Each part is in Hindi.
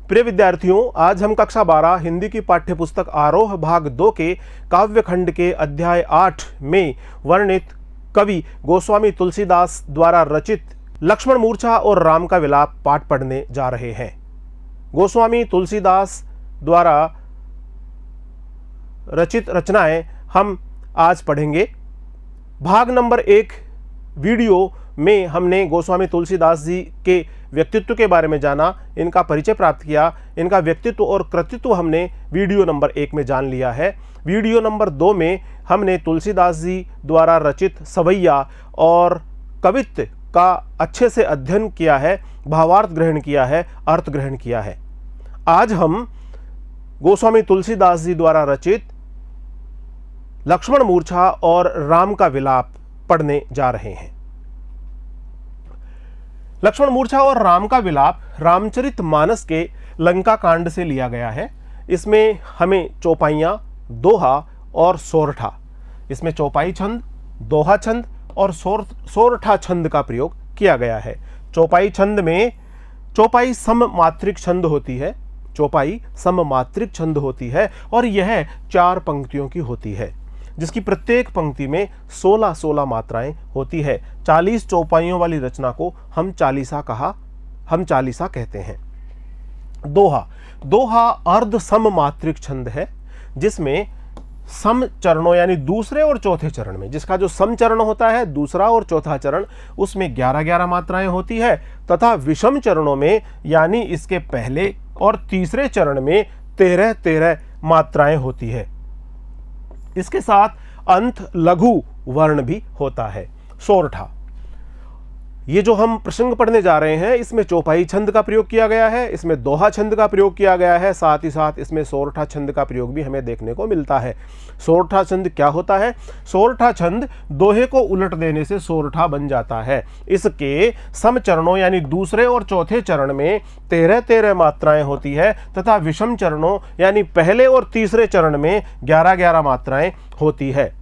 प्रिय विद्यार्थियों, आज हम कक्षा 12 हिंदी की पाठ्यपुस्तक आरोह भाग 2 के काव्यखंड के अध्याय 8 में वर्णित कवि गोस्वामी तुलसीदास द्वारा रचित लक्ष्मण मूर्छा और राम का विलाप पाठ पढ़ने जा रहे हैं। गोस्वामी तुलसीदास द्वारा रचित रचनाएं हम आज पढ़ेंगे। भाग नंबर 1 वीडियो में हमने गोस्वामी तुलसीदास जी के व्यक्तित्व के बारे में जाना, इनका परिचय प्राप्त किया, इनका व्यक्तित्व और कृतित्व हमने वीडियो नंबर 1 में जान लिया है। वीडियो नंबर 2 में हमने तुलसीदास जी द्वारा रचित सवैया और कवित्व का अच्छे से अध्ययन किया है, भावार्थ ग्रहण किया है, अर्थ ग्रहण किया है। आज हम गोस्वामी तुलसीदास जी द्वारा रचित लक्ष्मण मूर्छा और राम का विलाप पढ़ने जा रहे हैं। लक्ष्मण मूर्छा और राम का विलाप रामचरितमानस के लंका कांड से लिया गया है। इसमें हमें चौपाइयाँ, दोहा और सोरठा, इसमें चौपाई छंद, दोहा छंद और सोरठा छंद का प्रयोग किया गया है। चौपाई छंद में चौपाई सममात्रिक छंद होती है, चौपाई सममात्रिक छंद होती है और यह 4 पंक्तियों की होती है, जिसकी प्रत्येक पंक्ति में 16-16 मात्राएं होती है। 40 चौपाइयों वाली रचना को हम चालीसा कहते हैं। दोहा अर्ध सममात्रिक छंद है, जिसमें सम चरणों यानी दूसरे और चौथे चरण में, जिसका जो सम चरण होता है दूसरा और चौथा चरण, उसमें 11-11 मात्राएं होती है तथा विषम चरणों में यानी इसके पहले और तीसरे चरण में 13-13 मात्राएं होती है। इसके साथ अंत लघु वर्ण भी होता है। सोरठा, ये जो हम प्रसंग पढ़ने जा रहे हैं, इसमें चौपाई छंद का प्रयोग किया गया है, इसमें दोहा छंद का प्रयोग किया गया है, साथ ही साथ इसमें सोरठा छंद का प्रयोग भी हमें देखने को मिलता है। सोरठा छंद क्या होता है? सोरठा छंद दोहे को उलट देने से सोरठा बन जाता है। इसके सम चरणों यानी दूसरे और चौथे चरण में 13-13 मात्राएं होती है तथा विषम चरणों यानी पहले और तीसरे चरण में 11-11 मात्राएं होती है।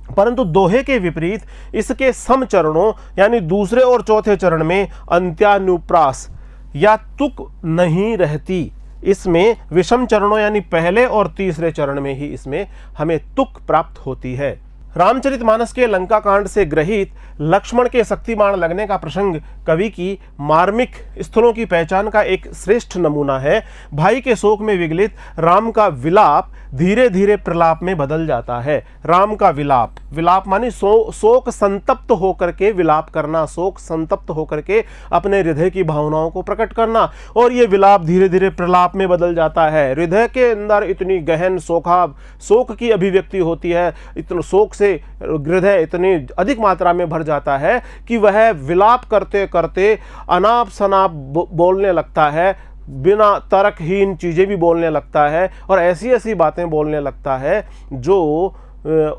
परंतु दोहे के विपरीत इसके सम चरणों यानी दूसरे और चौथे चरण में अंत्यानुप्रास या तुक नहीं रहती। इसमें विषम चरणों यानी पहले और तीसरे चरण में ही इसमें हमें तुक प्राप्त होती है। रामचरितमानस के लंका कांड से ग्रहित लक्ष्मण के शक्तिबाण लगने का प्रसंग कवि की मार्मिक स्थलों की पहचान का एक श्रेष्ठ नमूना है। भाई के शोक में विगलित राम का विलाप धीरे धीरे प्रलाप में बदल जाता है। राम का विलाप मानी शोक संतप्त होकर के विलाप करना, शोक संतप्त होकर के अपने हृदय की भावनाओं को प्रकट करना, और ये विलाप धीरे धीरे प्रलाप में बदल जाता है। हृदय के अंदर इतनी गहन शोक की अभिव्यक्ति होती है, इतना शोक से हृदय इतनी अधिक मात्रा में भर जाता है कि वह विलाप करते करते अनाप शनाप बोलने लगता है, बिना तर्कहीन चीज़ें भी बोलने लगता है और ऐसी ऐसी बातें बोलने लगता है जो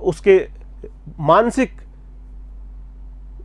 उसके मानसिक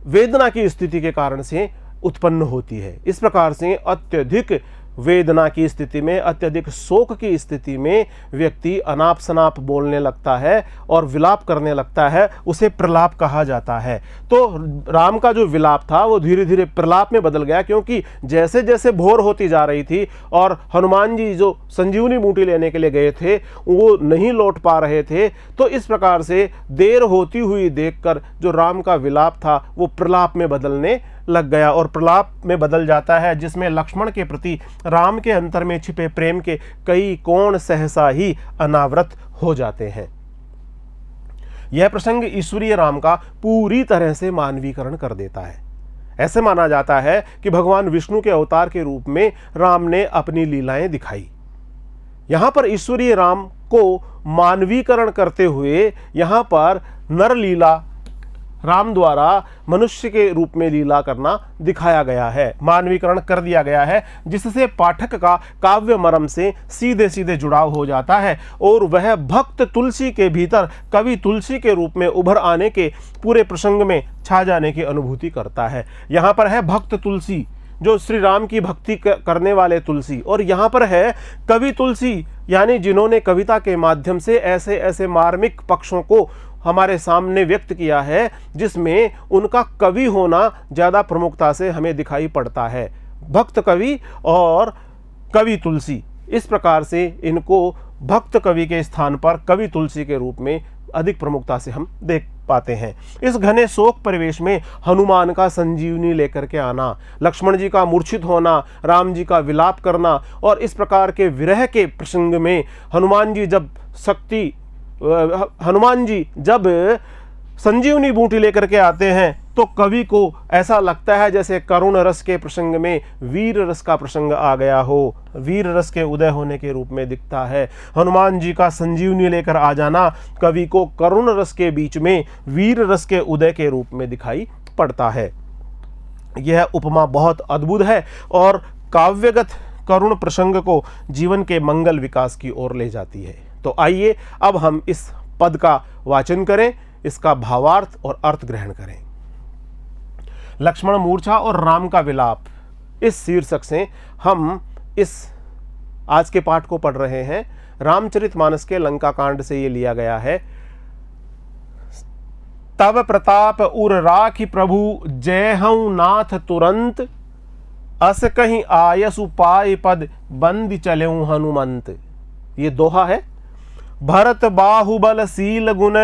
वेदना की स्थिति के कारण से उत्पन्न होती है। इस प्रकार से अत्यधिक वेदना की स्थिति में, अत्यधिक शोक की स्थिति में व्यक्ति अनाप शनाप बोलने लगता है और विलाप करने लगता है, उसे प्रलाप कहा जाता है। तो राम का जो विलाप था वो धीरे धीरे प्रलाप में बदल गया, क्योंकि जैसे जैसे भोर होती जा रही थी और हनुमान जी जो संजीवनी बूटी लेने के लिए गए थे वो नहीं लौट पा रहे थे, तो इस प्रकार से देर होती हुई देखकर जो राम का विलाप था वो प्रलाप में बदलने लग गया और प्रलाप में बदल जाता है, जिसमें लक्ष्मण के प्रति राम के अंतर में छिपे प्रेम के कई कोण सहसा ही अनावृत हो जाते हैं। यह प्रसंग ईश्वरीय राम का पूरी तरह से मानवीकरण कर देता है। ऐसे माना जाता है कि भगवान विष्णु के अवतार के रूप में राम ने अपनी लीलाएं दिखाई। यहां पर ईश्वरीय राम को मानवीकरण करते हुए यहां पर नर लीला राम द्वारा मनुष्य के रूप में लीला करना दिखाया गया है, मानवीकरण कर दिया गया है, जिससे पाठक का काव्य मर्म से सीधे सीधे जुड़ाव हो जाता है और वह भक्त तुलसी के भीतर कवि तुलसी के रूप में उभर आने के पूरे प्रसंग में छा जाने की अनुभूति करता है। यहाँ पर है भक्त तुलसी, जो श्री राम की भक्ति करने वाले तुलसी, और यहाँ पर है कवि तुलसी, यानी जिन्होंने कविता के माध्यम से ऐसे ऐसे मार्मिक पक्षों को हमारे सामने व्यक्त किया है जिसमें उनका कवि होना ज़्यादा प्रमुखता से हमें दिखाई पड़ता है। भक्त कवि और कवि तुलसी। इस प्रकार से इनको भक्त कवि के स्थान पर कवि तुलसी के रूप में अधिक प्रमुखता से हम देख पाते हैं। इस घने शोक परिवेश में हनुमान का संजीवनी लेकर के आना, लक्ष्मण जी का मूर्छित होना, राम जी का विलाप करना और इस प्रकार के विरह के प्रसंग में हनुमान जी जब संजीवनी बूटी लेकर के आते हैं तो कवि को ऐसा लगता है जैसे करुण रस के प्रसंग में वीर रस का प्रसंग आ गया हो, वीर रस के उदय होने के रूप में दिखता है। हनुमान जी का संजीवनी लेकर आ जाना कवि को करुण रस के बीच में वीर रस के उदय के रूप में दिखाई पड़ता है। यह उपमा बहुत अद्भुत है और काव्यगत करुण प्रसंग को जीवन के मंगल विकास की ओर ले जाती है। तो आइए अब हम इस पद का वाचन करें, इसका भावार्थ और अर्थ ग्रहण करें। लक्ष्मण मूर्छा और राम का विलाप, इस शीर्षक से हम इस आज के पाठ को पढ़ रहे हैं। रामचरितमानस के लंका कांड से ये लिया गया है। तब प्रताप उर राखी प्रभु जय हूं नाथ तुरंत, अस कहीं आयसु पाय पद बंदी चलेऊं हनुमंत। ये दोहा है। भरत बाहुबल शील गुण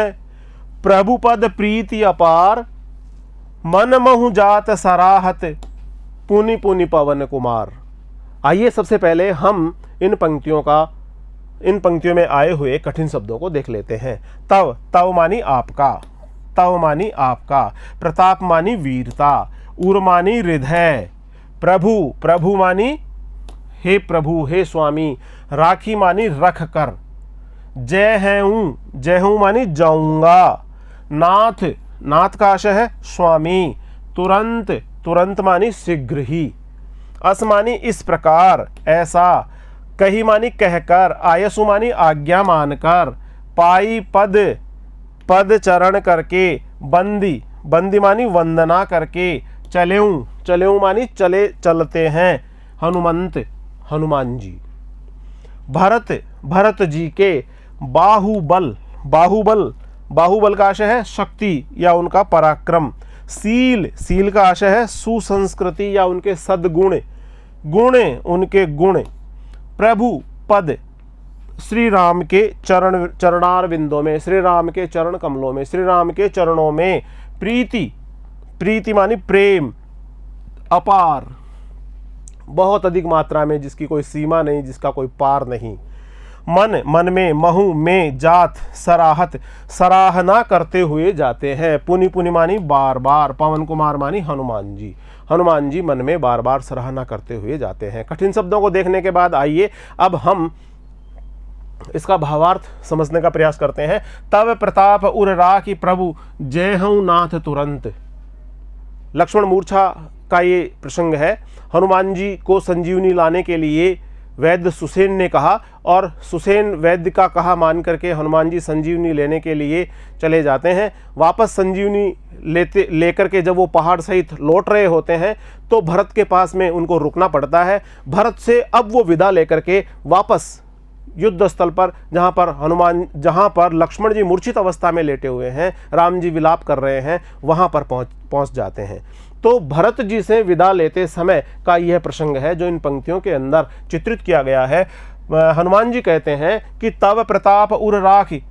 प्रभु पद प्रीति अपार, मन महु जात सराहत पुनि पुनि पवन कुमार। आइए सबसे पहले हम इन पंक्तियों में आए हुए कठिन शब्दों को देख लेते हैं। तव, तव मानी आपका, तव मानी आपका, प्रताप मानी वीरता, उर मानी हृदय, प्रभु, प्रभु मानी हे प्रभु हे स्वामी, राखी मानी रख कर, जय हूं मानी जाऊंगा, नाथ, नाथ का आशय है स्वामी, तुरंत, तुरंत मानी शीघ्र ही, अस मानी इस प्रकार ऐसा, कही मानी कहकर, आयसु मानी आज्ञा मानकर, पाई पद, पद चरण करके, बंदी, बंदी मानी वंदना करके, चलेऊं, चलेऊं मानी चले चलते हैं, हनुमंत, हनुमान जी। भरत, भरत जी के बाहुबल, बाहुबल, बाहुबल का आशय है शक्ति या उनका पराक्रम। शील, शील का आशय है सुसंस्कृति या उनके सद्गुण, गुण उनके गुण। प्रभु पद, श्री राम के चरणार बिंदों में, श्री राम के चरण कमलों में, श्री राम के चरणों में। प्रीति, प्रीति मानी प्रेम, अपार, बहुत अधिक मात्रा में, जिसकी कोई सीमा नहीं, जिसका कोई पार नहीं। मन, मन में, महु में, जात, सराहत, सराहना करते हुए जाते हैं। पुनि पुनि मानी बार बार, पवन कुमार मानी हनुमान जी, हनुमान जी मन में बार बार सराहना करते हुए जाते हैं। कठिन शब्दों को देखने के बाद आइए अब हम इसका भावार्थ समझने का प्रयास करते हैं। तब प्रताप उर राखी प्रभु जय हूं नाथ तुरंत। लक्ष्मण मूर्छा का ये प्रसंग है। हनुमान जी को संजीवनी लाने के लिए वैद्य सुसेन ने कहा और सुसेन वैद्य का कहा मान करके हनुमान जी संजीवनी लेने के लिए चले जाते हैं। वापस संजीवनी लेकर के जब वो पहाड़ सहित लौट रहे होते हैं तो भरत के पास में उनको रुकना पड़ता है। भरत से अब वो विदा लेकर के वापस युद्ध स्थल पर, जहाँ पर लक्ष्मण जी मूर्छित अवस्था में लेटे हुए हैं, राम जी विलाप कर रहे हैं, वहाँ पर पहुँच जाते हैं। तो भरत जी से विदा लेते समय का यह प्रसंग है जो इन पंक्तियों के अंदर चित्रित किया गया है। हनुमान जी कहते हैं कि तव प्रताप उर राखी,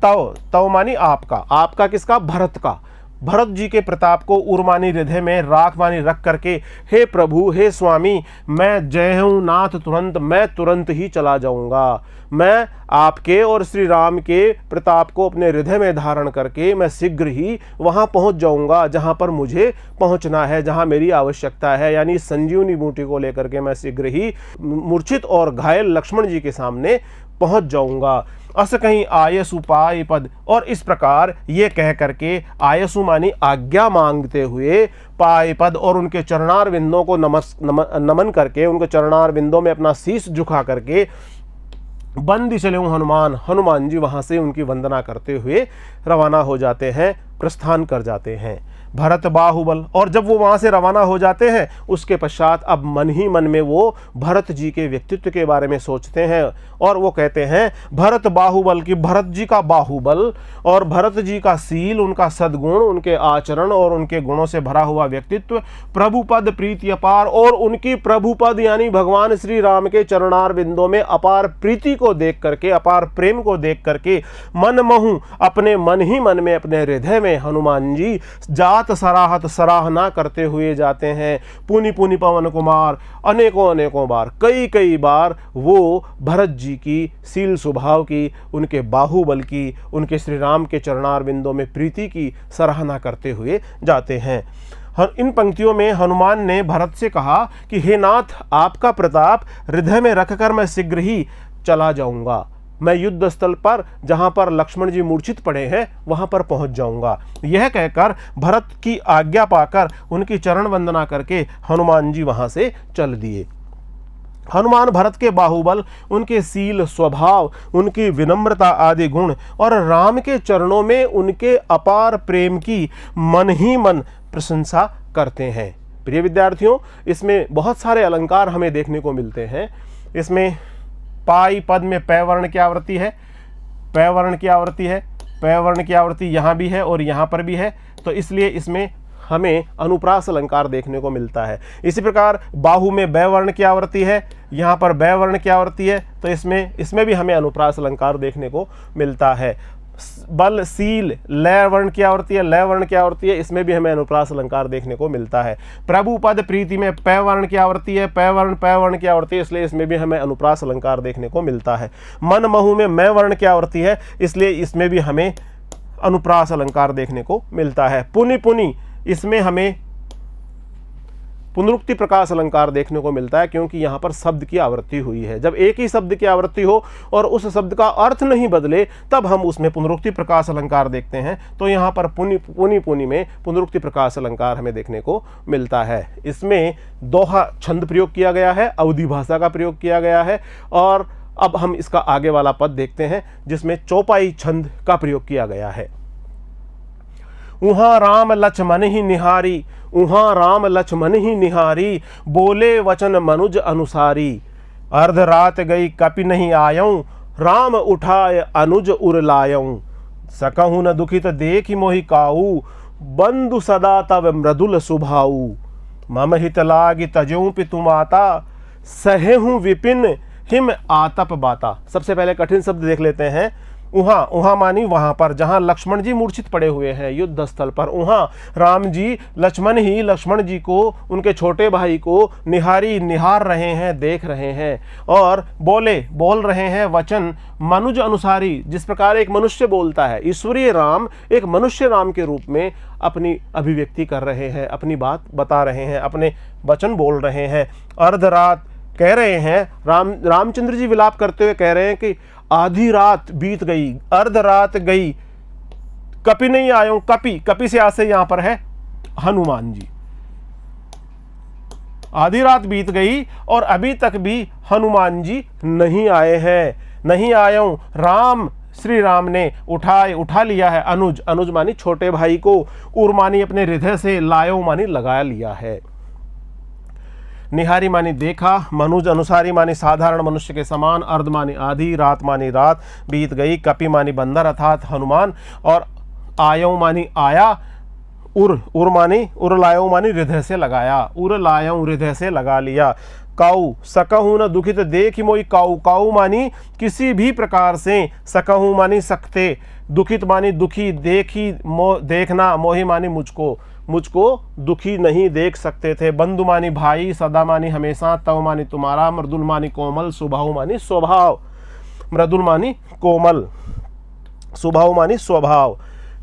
तव, तव मानी आपका, आपका किसका? भरत का। भरत जी के प्रताप को उर्मानी हृदय में, राख मानी रख करके, हे प्रभु हे स्वामी, मैं जय हूं नाथ तुरंत, मैं तुरंत ही चला जाऊंगा। मैं आपके और श्री राम के प्रताप को अपने हृदय में धारण करके मैं शीघ्र ही वहां पहुंच जाऊंगा जहां पर मुझे पहुंचना है, जहां मेरी आवश्यकता है। यानी संजीवनी बूटी को लेकर के मैं शीघ्र ही मूर्छित और घायल लक्ष्मण जी के सामने पहुंच जाऊंगा। अस कहीं आयसु पाय पद, और इस प्रकार ये कह करके आयसु मानी आज्ञा मांगते हुए, पाय पद और उनके चरणार बिंदों को नमन करके, उनके चरणार बिंदों में अपना शीश झुका करके बंदी चले हनुमान, हनुमान जी वहां से उनकी वंदना करते हुए रवाना हो जाते हैं, प्रस्थान कर जाते हैं। भरत बाहुबल। और जब वो वहाँ से रवाना हो जाते हैं उसके पश्चात अब मन ही मन में वो भरत जी के व्यक्तित्व के बारे में सोचते हैं और वो कहते हैं भरत बाहुबल की, भरत जी का बाहुबल और भरत जी का सील, उनका सद्गुण, उनके आचरण और उनके गुणों से भरा हुआ व्यक्तित्व, प्रभुपद प्रीति अपार, और उनकी प्रभुपद यानी भगवान श्री राम के चरणार बिंदों में अपार प्रीति को देख करके, अपार प्रेम को देख करके मन महु, अपने मन ही मन में, अपने हृदय में हनुमान जी जात सराहत सराहना करते हुए जाते हैं। पुनि पुनि पवन कुमार, अनेकों अनेकों बार, कई कई बार वो भरत जी की सील स्वभाव की, उनके बाहुबल की, उनके श्री राम के चरणार बिंदों में प्रीति की सराहना करते हुए जाते हैं। इन पंक्तियों में हनुमान ने भरत से कहा कि हे नाथ, आपका प्रताप हृदय में रखकर मैं शीघ्र ही चला जाऊंगा। मैं युद्ध स्थल पर जहां पर लक्ष्मण जी मूर्छित पड़े हैं वहां पर पहुंच जाऊंगा। यह कहकर भरत की आज्ञा पाकर उनकी चरण वंदना करके हनुमान जी वहां से चल दिए। हनुमान भरत के बाहुबल, उनके सील स्वभाव, उनकी विनम्रता आदि गुण और राम के चरणों में उनके अपार प्रेम की मन ही मन प्रशंसा करते हैं। प्रिय विद्यार्थियों, इसमें बहुत सारे अलंकार हमें देखने को मिलते हैं। इसमें पाई पद में पै वर्ण की आवृत्ति है, पै वर्ण की आवृत्ति है, पै वर्ण की आवृत्ति यहाँ भी है और यहाँ पर भी है, तो इसलिए इसमें हमें अनुप्रास अलंकार देखने को मिलता है। इसी प्रकार बाहु में बै वर्ण की आवृत्ति है, यहाँ पर बै वर्ण की आवृत्ति है, तो इसमें भी हमें अनुप्रास अलंकार देखने को मिलता है। बल सील लय वर्ण की आवृत्ति है, लय वर्ण की आवृत्ति है, इसमें भी हमें अनुप्रास अलंकार देखने को मिलता है। प्रभु पद प्रीति में पै वर्ण की आवृत्ति है, पै वर्ण की आवृत्ति है, इसलिए इसमें भी हमें अनुप्रास अलंकार देखने को मिलता है। मन महु में मै वर्ण की आवृत्ति है, इसलिए इसमें भी हमें अनुप्रास अलंकार देखने को मिलता है। पुनि पुनि, इसमें हमें पुनरुक्ति प्रकाश अलंकार देखने को मिलता है, क्योंकि यहाँ पर शब्द की आवृत्ति हुई है। जब एक ही शब्द की आवृत्ति हो और उस शब्द का अर्थ नहीं बदले तब हम उसमें पुनरुक्ति प्रकाश अलंकार देखते हैं। तो यहाँ पर पुनि पुनि में पुनरुक्ति प्रकाश अलंकार हमें देखने को मिलता है। इसमें दोहा छंद प्रयोग किया गया है, अवधि भाषा का प्रयोग किया गया है। और अब हम इसका आगे वाला पद देखते हैं जिसमें चौपाई छंद का प्रयोग किया गया है। उहाँ राम लक्ष्मण ही निहारी, उहाँ राम लक्ष्मण ही निहारी, बोले वचन मनुज अनुसारी। अर्ध रात गई कपि नहीं आयऊं, राम उठाए अनुज उर लायऊं। सकहु न दुखित देखि मोहि काऊ, बंधु सदा तब मृदुल सुभाऊ। मम हित लागी तजऊं पितु माता, सहेहूं विपिन हिम आतप बाता। सबसे पहले कठिन शब्द देख लेते हैं। उहाँ, उहाँ मानी वहाँ पर जहाँ लक्ष्मण जी मूर्छित पड़े हुए हैं युद्ध स्थल पर, उहाँ राम जी लक्ष्मण जी को, उनके छोटे भाई को निहार रहे हैं, देख रहे हैं और बोल रहे हैं वचन मनुज अनुसारी। जिस प्रकार एक मनुष्य बोलता है, ईश्वरीय राम एक मनुष्य राम के रूप में अपनी अभिव्यक्ति कर रहे हैं, अपनी बात बता रहे हैं, अपने वचन बोल रहे हैं। अर्धरात कह रहे हैं, रामचंद्र जी विलाप करते हुए कह रहे हैं कि आधी रात बीत गई, अर्ध रात गई, कपि नहीं आयो। कपि से आसे यहां पर है हनुमान जी। आधी रात बीत गई और अभी तक भी हनुमान जी नहीं आए हैं, नहीं आयो। राम श्री राम ने उठा लिया है अनुज मानी छोटे भाई को, उर मानी अपने हृदय से, लायो मानी लगा लिया है। निहारी मानी देखा, मनुज अनुसारी मानी साधारण मनुष्य के समान, अर्ध मानी आधी, रात मानी रात बीत गई, कपि मानी बंदर अर्थात हनुमान, और आयो मानी आया, उर मानी उर लायो मानी हृदय से लगाया, उर लायो हृदय से लगा लिया। काऊ सकहूं न दुखित देखि मोहि काऊ, काऊ मानी किसी भी प्रकार से, सकहूं मानी सकते, दुखित मानी दुखी, देखना, मोहि मानी मुझको दुखी नहीं देख सकते थे। बंधु मानी भाई, सदा मानी हमेशा, तव मानी तुम्हारा, मृदुल मानी कोमल, स्वभाव मानी स्वभाव, मृदुल मानी कोमल, स्वभाव मानी स्वभाव।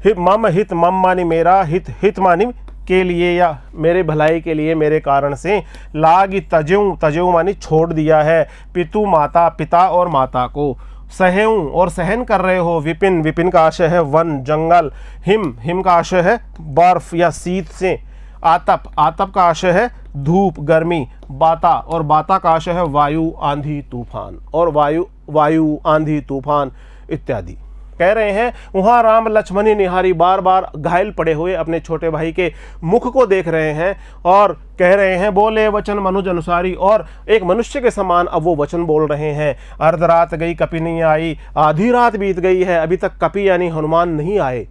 मम हित, मम मानी मेरा, हित मानी के लिए या मेरे भलाई के लिए, मेरे कारण से। लागी तजेऊ मानी छोड़ दिया है, पितु माता, पिता और माता को। सहेऊं और सहन कर रहे हो, विपिन का आशय है वन जंगल, हिम का आशय है बर्फ या शीत से। आतप का आशय है धूप गर्मी। बाता का आशय है वायु आंधी तूफान, और वायु आंधी तूफान इत्यादि। कह रहे हैं वहां राम लक्ष्मणी निहारी, बार बार घायल पड़े हुए अपने छोटे भाई के मुख को देख रहे हैं और कह रहे हैं बोले वचन मनुज अनुसारी, और एक मनुष्य के समान अब वो वचन बोल रहे हैं। अर्धरात गई कपि नहीं आई, आधी रात बीत गई है, अभी तक कपि यानी हनुमान नहीं आए,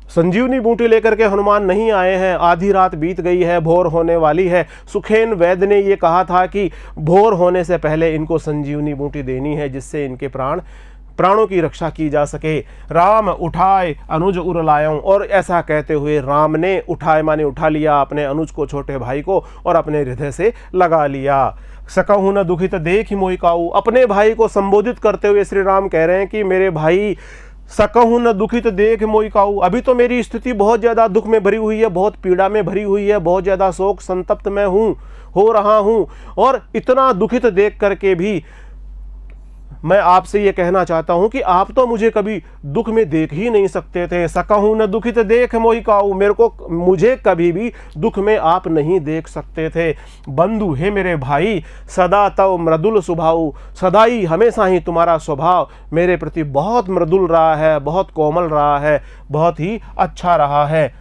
संजीवनी बूटी लेकर के हनुमान नहीं आए हैं, आधी रात बीत गई है, भोर होने वाली है। सुखेन वैद्य ने ये कहा था कि भोर होने से पहले इनको संजीवनी बूटी देनी है जिससे इनके प्राणों की रक्षा की जा सके। राम उठाए अनुज उर लायों, और ऐसा कहते हुए राम ने उठाए माने उठा लिया अपने अनुज को, छोटे भाई को, और अपने हृदय से लगा लिया। सकहु न दुखित देख मोहि काऊ, अपने भाई को संबोधित करते हुए श्री राम कह रहे हैं कि मेरे भाई सकहु न दुखित देख मोहि काऊ, अभी तो मेरी स्थिति बहुत ज़्यादा दुख में भरी हुई है, बहुत पीड़ा में भरी हुई है, बहुत ज़्यादा शोक संतप्त मैं हो रहा हूँ, और इतना दुखित देख करके भी मैं आपसे ये कहना चाहता हूं कि आप तो मुझे कभी दुख में देख ही नहीं सकते थे। सकहु न दुखित देख मोहि काऊ, मुझे कभी भी दुख में आप नहीं देख सकते थे। बंधु हे मेरे भाई सदा तव मृदुल स्वभाव, सदा ही हमेशा ही तुम्हारा स्वभाव मेरे प्रति बहुत मृदुल रहा है, बहुत कोमल रहा है, बहुत ही अच्छा रहा है।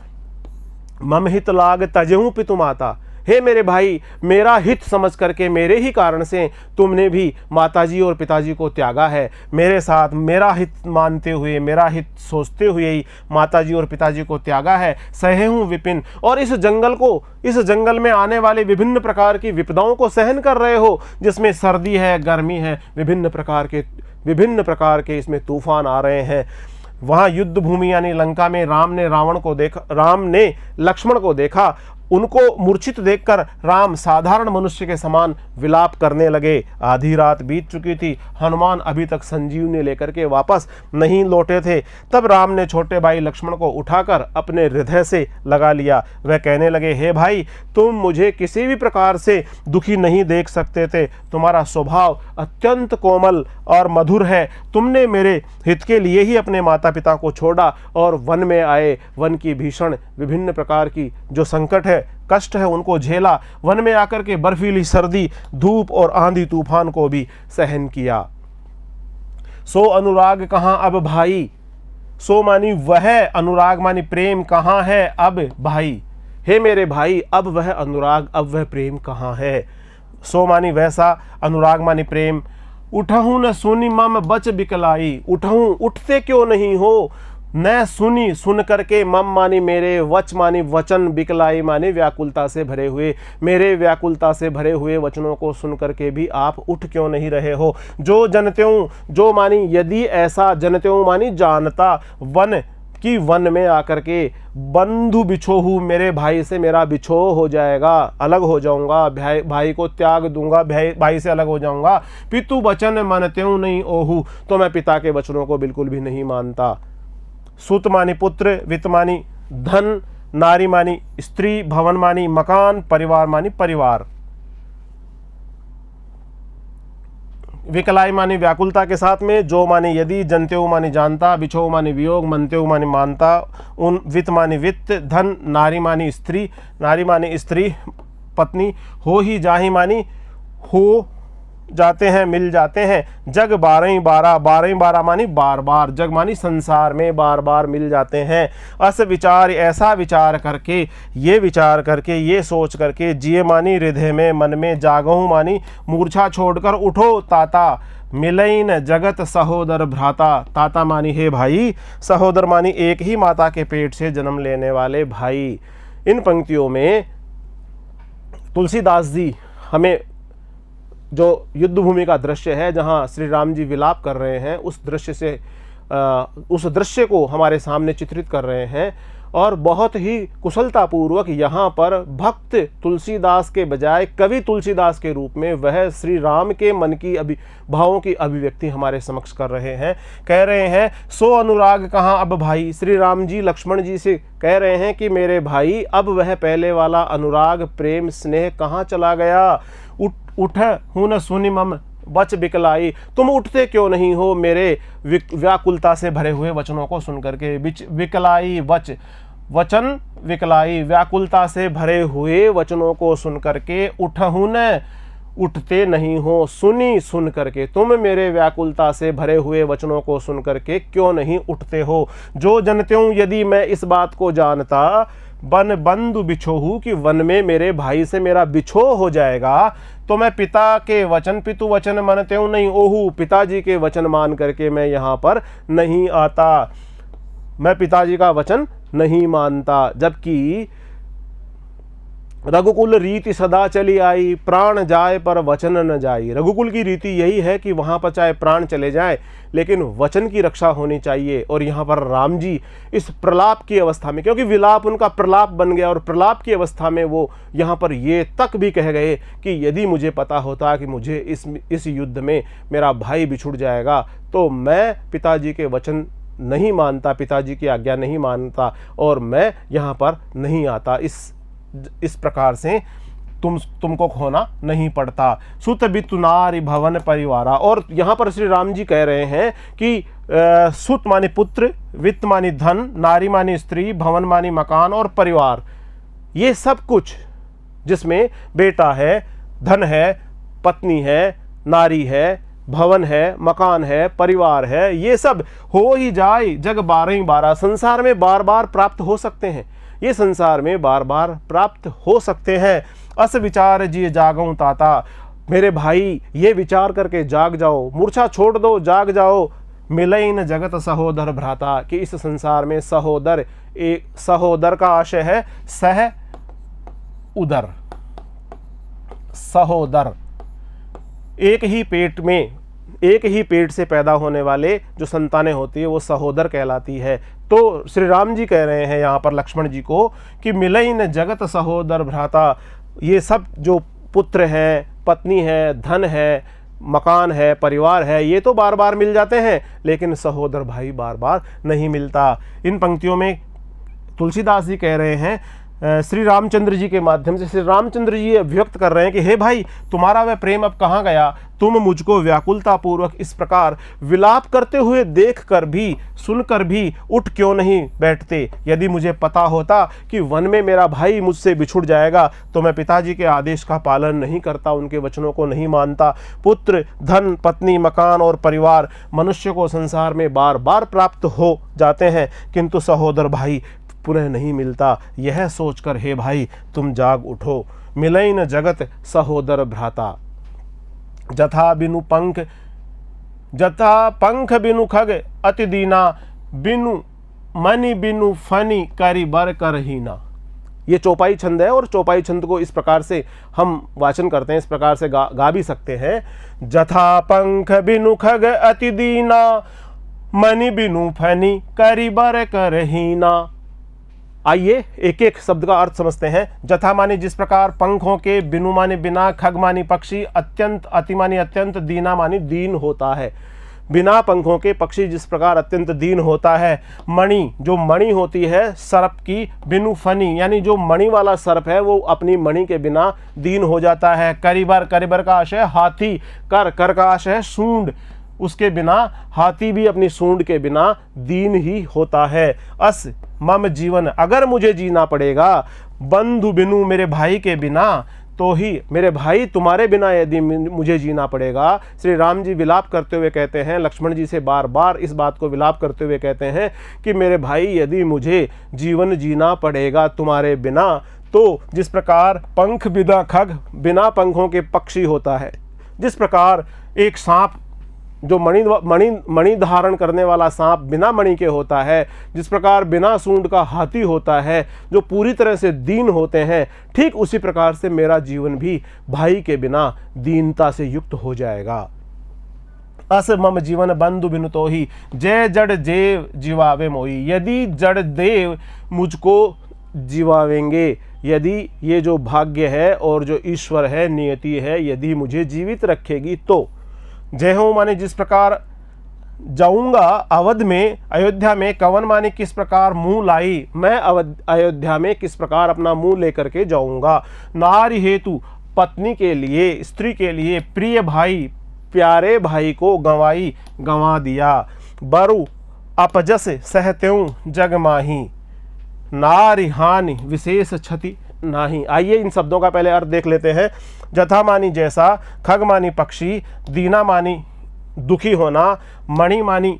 मम हित लाग तजहु पितु माता, हे मेरे भाई मेरा हित समझ करके मेरे ही कारण से तुमने भी माताजी और पिताजी को त्यागा है। मेरे साथ मेरा हित मानते हुए, मेरा हित सोचते हुए ही माताजी और पिताजी को त्यागा है। सहे हूँ विपिन, और इस जंगल में आने वाले विभिन्न प्रकार की विपदाओं को सहन कर रहे हो, जिसमें सर्दी है, गर्मी है, विभिन्न प्रकार के इसमें तूफान आ रहे हैं। वहाँ युद्ध भूमि यानी लंका में राम ने लक्ष्मण को देखा, उनको मूर्छित देखकर राम साधारण मनुष्य के समान विलाप करने लगे। आधी रात बीत चुकी थी, हनुमान अभी तक संजीवनी लेकर के वापस नहीं लौटे थे। तब राम ने छोटे भाई लक्ष्मण को उठाकर अपने हृदय से लगा लिया। वह कहने लगे, हे भाई तुम मुझे किसी भी प्रकार से दुखी नहीं देख सकते थे, तुम्हारा स्वभाव अत्यंत कोमल और मधुर है। तुमने मेरे हित के लिए ही अपने माता पिता को छोड़ा और वन में आए, वन की भीषण विभिन्न प्रकार की जो संकट है, कष्ट है, उनको झेला। वन में आकर के बर्फीली सर्दी, धूप और आंधी तूफान को भी सहन किया। सो अनुराग कहाँ अब भाई, सो मानी वह अनुराग मानी प्रेम कहाँ है अब भाई, हे मेरे भाई अब वह अनुराग, अब वह प्रेम कहाँ है। सो मानी वैसा, अनुराग मानी प्रेम। उठहूँ न सुनी मम बच बिकलाई, उठहूँ उठते क्यों नहीं हो, न सुनी सुन करके, मम मानी मेरे, वच मानी वचन, बिकलाई मानी व्याकुलता से भरे हुए, मेरे व्याकुलता से भरे हुए वचनों को सुन करके भी आप उठ क्यों नहीं रहे हो। जो जनत्यों, जो मानी यदि ऐसा, जनत्यों मानी जानता, वन में आकर के बंधु बिछोहू, मेरे भाई से मेरा बिछो हो जाएगा, अलग हो जाऊंगा, भाई को त्याग दूंगा, भाई से अलग हो जाऊंगा। पितु वचन मानत्यों नहीं ओहू, तो मैं पिता के वचनों को बिल्कुल भी नहीं मानता। सुत मानी पुत्र, वित्त मानी धन, नारी मानी स्त्री, भवन मानी मकान, परिवार मानी परिवार। विकलाई मानी व्याकुलता के साथ में, जो मानी यदि, जनत्यो मानी जानता, बिछो मानी वियोग, मनत्यो मानी मानता, उन वित्त मानी वित्त, धन, नारी मानी स्त्री पत्नी, हो ही जाही मानी हो जाते हैं, मिल जाते हैं। जग 12 मानी बार बार, जग मानी संसार में बार बार मिल जाते हैं। अस विचार, ऐसा विचार करके, ये सोच करके, जिये मानी हृदय में, मन में, जागहूँ मानी मूर्छा छोड़कर उठो ताता, मिलईन जगत सहोदर भ्राता। ताता मानी हे भाई, सहोदर मानी एक ही माता के पेट से जन्म लेने वाले भाई। इन पंक्तियों में तुलसीदास जी हमें जो युद्ध भूमि का दृश्य है, जहां श्री राम जी विलाप कर रहे हैं, उस दृश्य को हमारे सामने चित्रित कर रहे हैं, और बहुत ही कुशलतापूर्वक यहाँ पर भक्त तुलसीदास के बजाय कवि तुलसीदास के रूप में वह श्री राम के मन की भावों की अभिव्यक्ति हमारे समक्ष कर रहे हैं। कह रहे हैं, सो अनुराग कहाँ अब भाई, श्री राम जी लक्ष्मण जी से कह रहे हैं कि मेरे भाई अब वह पहले वाला अनुराग, प्रेम, स्नेह कहाँ चला गया। उठ हूँ न सुनी मम वच बिकलाई, तुम उठते क्यों नहीं हो मेरे व्याकुलता से भरे हुए वचनों को सुन करके। विकलाई वचन, विकलाई व्याकुलता से भरे हुए वचनों को सुन करके, उठते नहीं हो। सुनी सुन करके तुम मेरे व्याकुलता से भरे हुए वचनों को सुन करके क्यों नहीं उठते हो। जो जनते हूँ यदि मैं इस बात को जानता, वन बंधु बिछोहू कि वन में मेरे भाई से मेरा बिछो हो जाएगा, तो मैं पिता के वचन पितु वचन मानते हूँ नहीं ओहू, पिताजी के वचन मान करके मैं यहाँ पर नहीं आता, मैं पिताजी का वचन नहीं मानता। जबकि रघुकुल रीति सदा चली आई, प्राण जाए पर वचन न जाई। रघुकुल की रीति यही है कि वहाँ पर चाहे प्राण चले जाए लेकिन वचन की रक्षा होनी चाहिए। और यहाँ पर राम जी इस प्रलाप की अवस्था में, क्योंकि विलाप उनका प्रलाप बन गया, और प्रलाप की अवस्था में वो यहाँ पर ये तक भी कह गए कि यदि मुझे पता होता कि मुझे इस युद्ध में मेरा भाई बिछुड़ जाएगा तो मैं पिताजी के वचन नहीं मानता, पिताजी की आज्ञा नहीं मानता और मैं यहाँ पर नहीं आता। इस प्रकार से तुमको खोना नहीं पड़ता। सुत बितु नारी भवन परिवारा। और यहाँ पर श्री राम जी कह रहे हैं कि सुत माने पुत्र, वित्त मानी धन, नारी मानी स्त्री, भवन मानी मकान और परिवार, ये सब कुछ जिसमें बेटा है, धन है, पत्नी है, नारी है, भवन है, मकान है, परिवार है, ये सब हो ही जाए जग 12 संसार में बार बार प्राप्त हो सकते हैं, ये संसार में बार बार प्राप्त हो सकते हैं। अस विचार जी जागऊं ताता, मेरे भाई ये विचार करके जाग जाओ, मूर्छा छोड़ दो, जाग जाओ। मिलई न जगत सहोदर भ्राता, कि इस संसार में सहोदर, एक सहोदर का आशय है सह उदर, सहोदर, एक ही पेट से पैदा होने वाले जो संतानें होती है वो सहोदर कहलाती है। तो श्री राम जी कह रहे हैं यहाँ पर लक्ष्मण जी को कि मिलई न जगत सहोदर भ्राता, ये सब जो पुत्र हैं, पत्नी है, धन है, मकान है, परिवार है, ये तो बार बार मिल जाते हैं लेकिन सहोदर भाई बार बार नहीं मिलता। इन पंक्तियों में तुलसीदास जी कह रहे हैं श्री रामचंद्र जी के माध्यम से, श्री रामचंद्र जी व्यक्त कर रहे हैं कि हे भाई, तुम्हारा वह प्रेम अब कहाँ गया, तुम मुझको व्याकुलता पूर्वक इस प्रकार विलाप करते हुए देखकर भी, सुनकर भी उठ क्यों नहीं बैठते। यदि मुझे पता होता कि वन में मेरा भाई मुझसे बिछुड़ जाएगा तो मैं पिताजी के आदेश का पालन नहीं करता, उनके वचनों को नहीं मानता। पुत्र, धन, पत्नी, मकान और परिवार मनुष्य को संसार में बार बार प्राप्त हो जाते हैं किंतु सहोदर भाई पुनः नहीं मिलता। यह सोचकर हे भाई तुम जाग उठो। मिलई न जगत सहोदर भ्राता, जथा पंख बिनु खग अति दीना, बिनु मनि बिनु फनी करी बर करहीना। ये चौपाई छंद है और चौपाई छंद को इस प्रकार से हम वाचन करते हैं, इस प्रकार से गा भी सकते हैं। जथा पंख बिनु खग अति दीना, मनि बिनु फनी करी बर करहीना। आइए एक एक शब्द का अर्थ समझते हैं। जथा माने जिस प्रकार, पंखों के, बिनु माने बिना, खग मानी पक्षी, अत्यंत, अति मानी अत्यंत, दीना मानी दीन होता है। बिना पंखों के पक्षी जिस प्रकार अत्यंत दीन होता है। मणि, जो मणि होती है सर्प की, बिनु फनी यानी जो मणि वाला सर्प है वो अपनी मणि के बिना दीन हो जाता है। करिबर, करिबर का आशय हाथी, कर, कर का आशय है सूंड, उसके बिना हाथी भी अपनी सूंड के बिना दीन ही होता है। अस मम जीवन, अगर मुझे जीना पड़ेगा, बंधु बिनु, मेरे भाई के बिना, तो ही, मेरे भाई तुम्हारे बिना यदि मुझे जीना पड़ेगा। श्री राम जी विलाप करते हुए कहते हैं, लक्ष्मण जी से बार बार इस बात को विलाप करते हुए कहते हैं कि मेरे भाई यदि मुझे जीवन जीना पड़ेगा तुम्हारे बिना, तो जिस प्रकार पंख बिना खग, बिना पंखों के पक्षी होता है, जिस प्रकार एक सांप जो मणि धारण करने वाला सांप बिना मणि के होता है, जिस प्रकार बिना सूंड का हाथी होता है, जो पूरी तरह से दीन होते हैं, ठीक उसी प्रकार से मेरा जीवन भी भाई के बिना दीनता से युक्त हो जाएगा। अस मम जीवन बंधु बिनु तो ही, जय जड़ जेव जीवावे मोई। यदि जड़ देव मुझको जीवावेंगे, यदि ये जो भाग्य है और जो ईश्वर है, नियति है, यदि मुझे जीवित रखेगी तो। जय हो माने जिस प्रकार जाऊंगा अवध में, अयोध्या में, कवन माने किस प्रकार मुंह लाई, मैं अयोध्या में किस प्रकार अपना मुंह लेकर के जाऊंगा। नारी हेतु, पत्नी के लिए, स्त्री के लिए, प्रिय भाई, प्यारे भाई को गंवाई, गंवा दिया। बरु अपजस सहत्यूं जग माही, नारी हानि विशेष क्षति नाही। आइए इन शब्दों का पहले अर्थ देख लेते हैं। जथा मानी जैसा, खग मानी पक्षी, दीना मानी दुखी होना, मणि मानी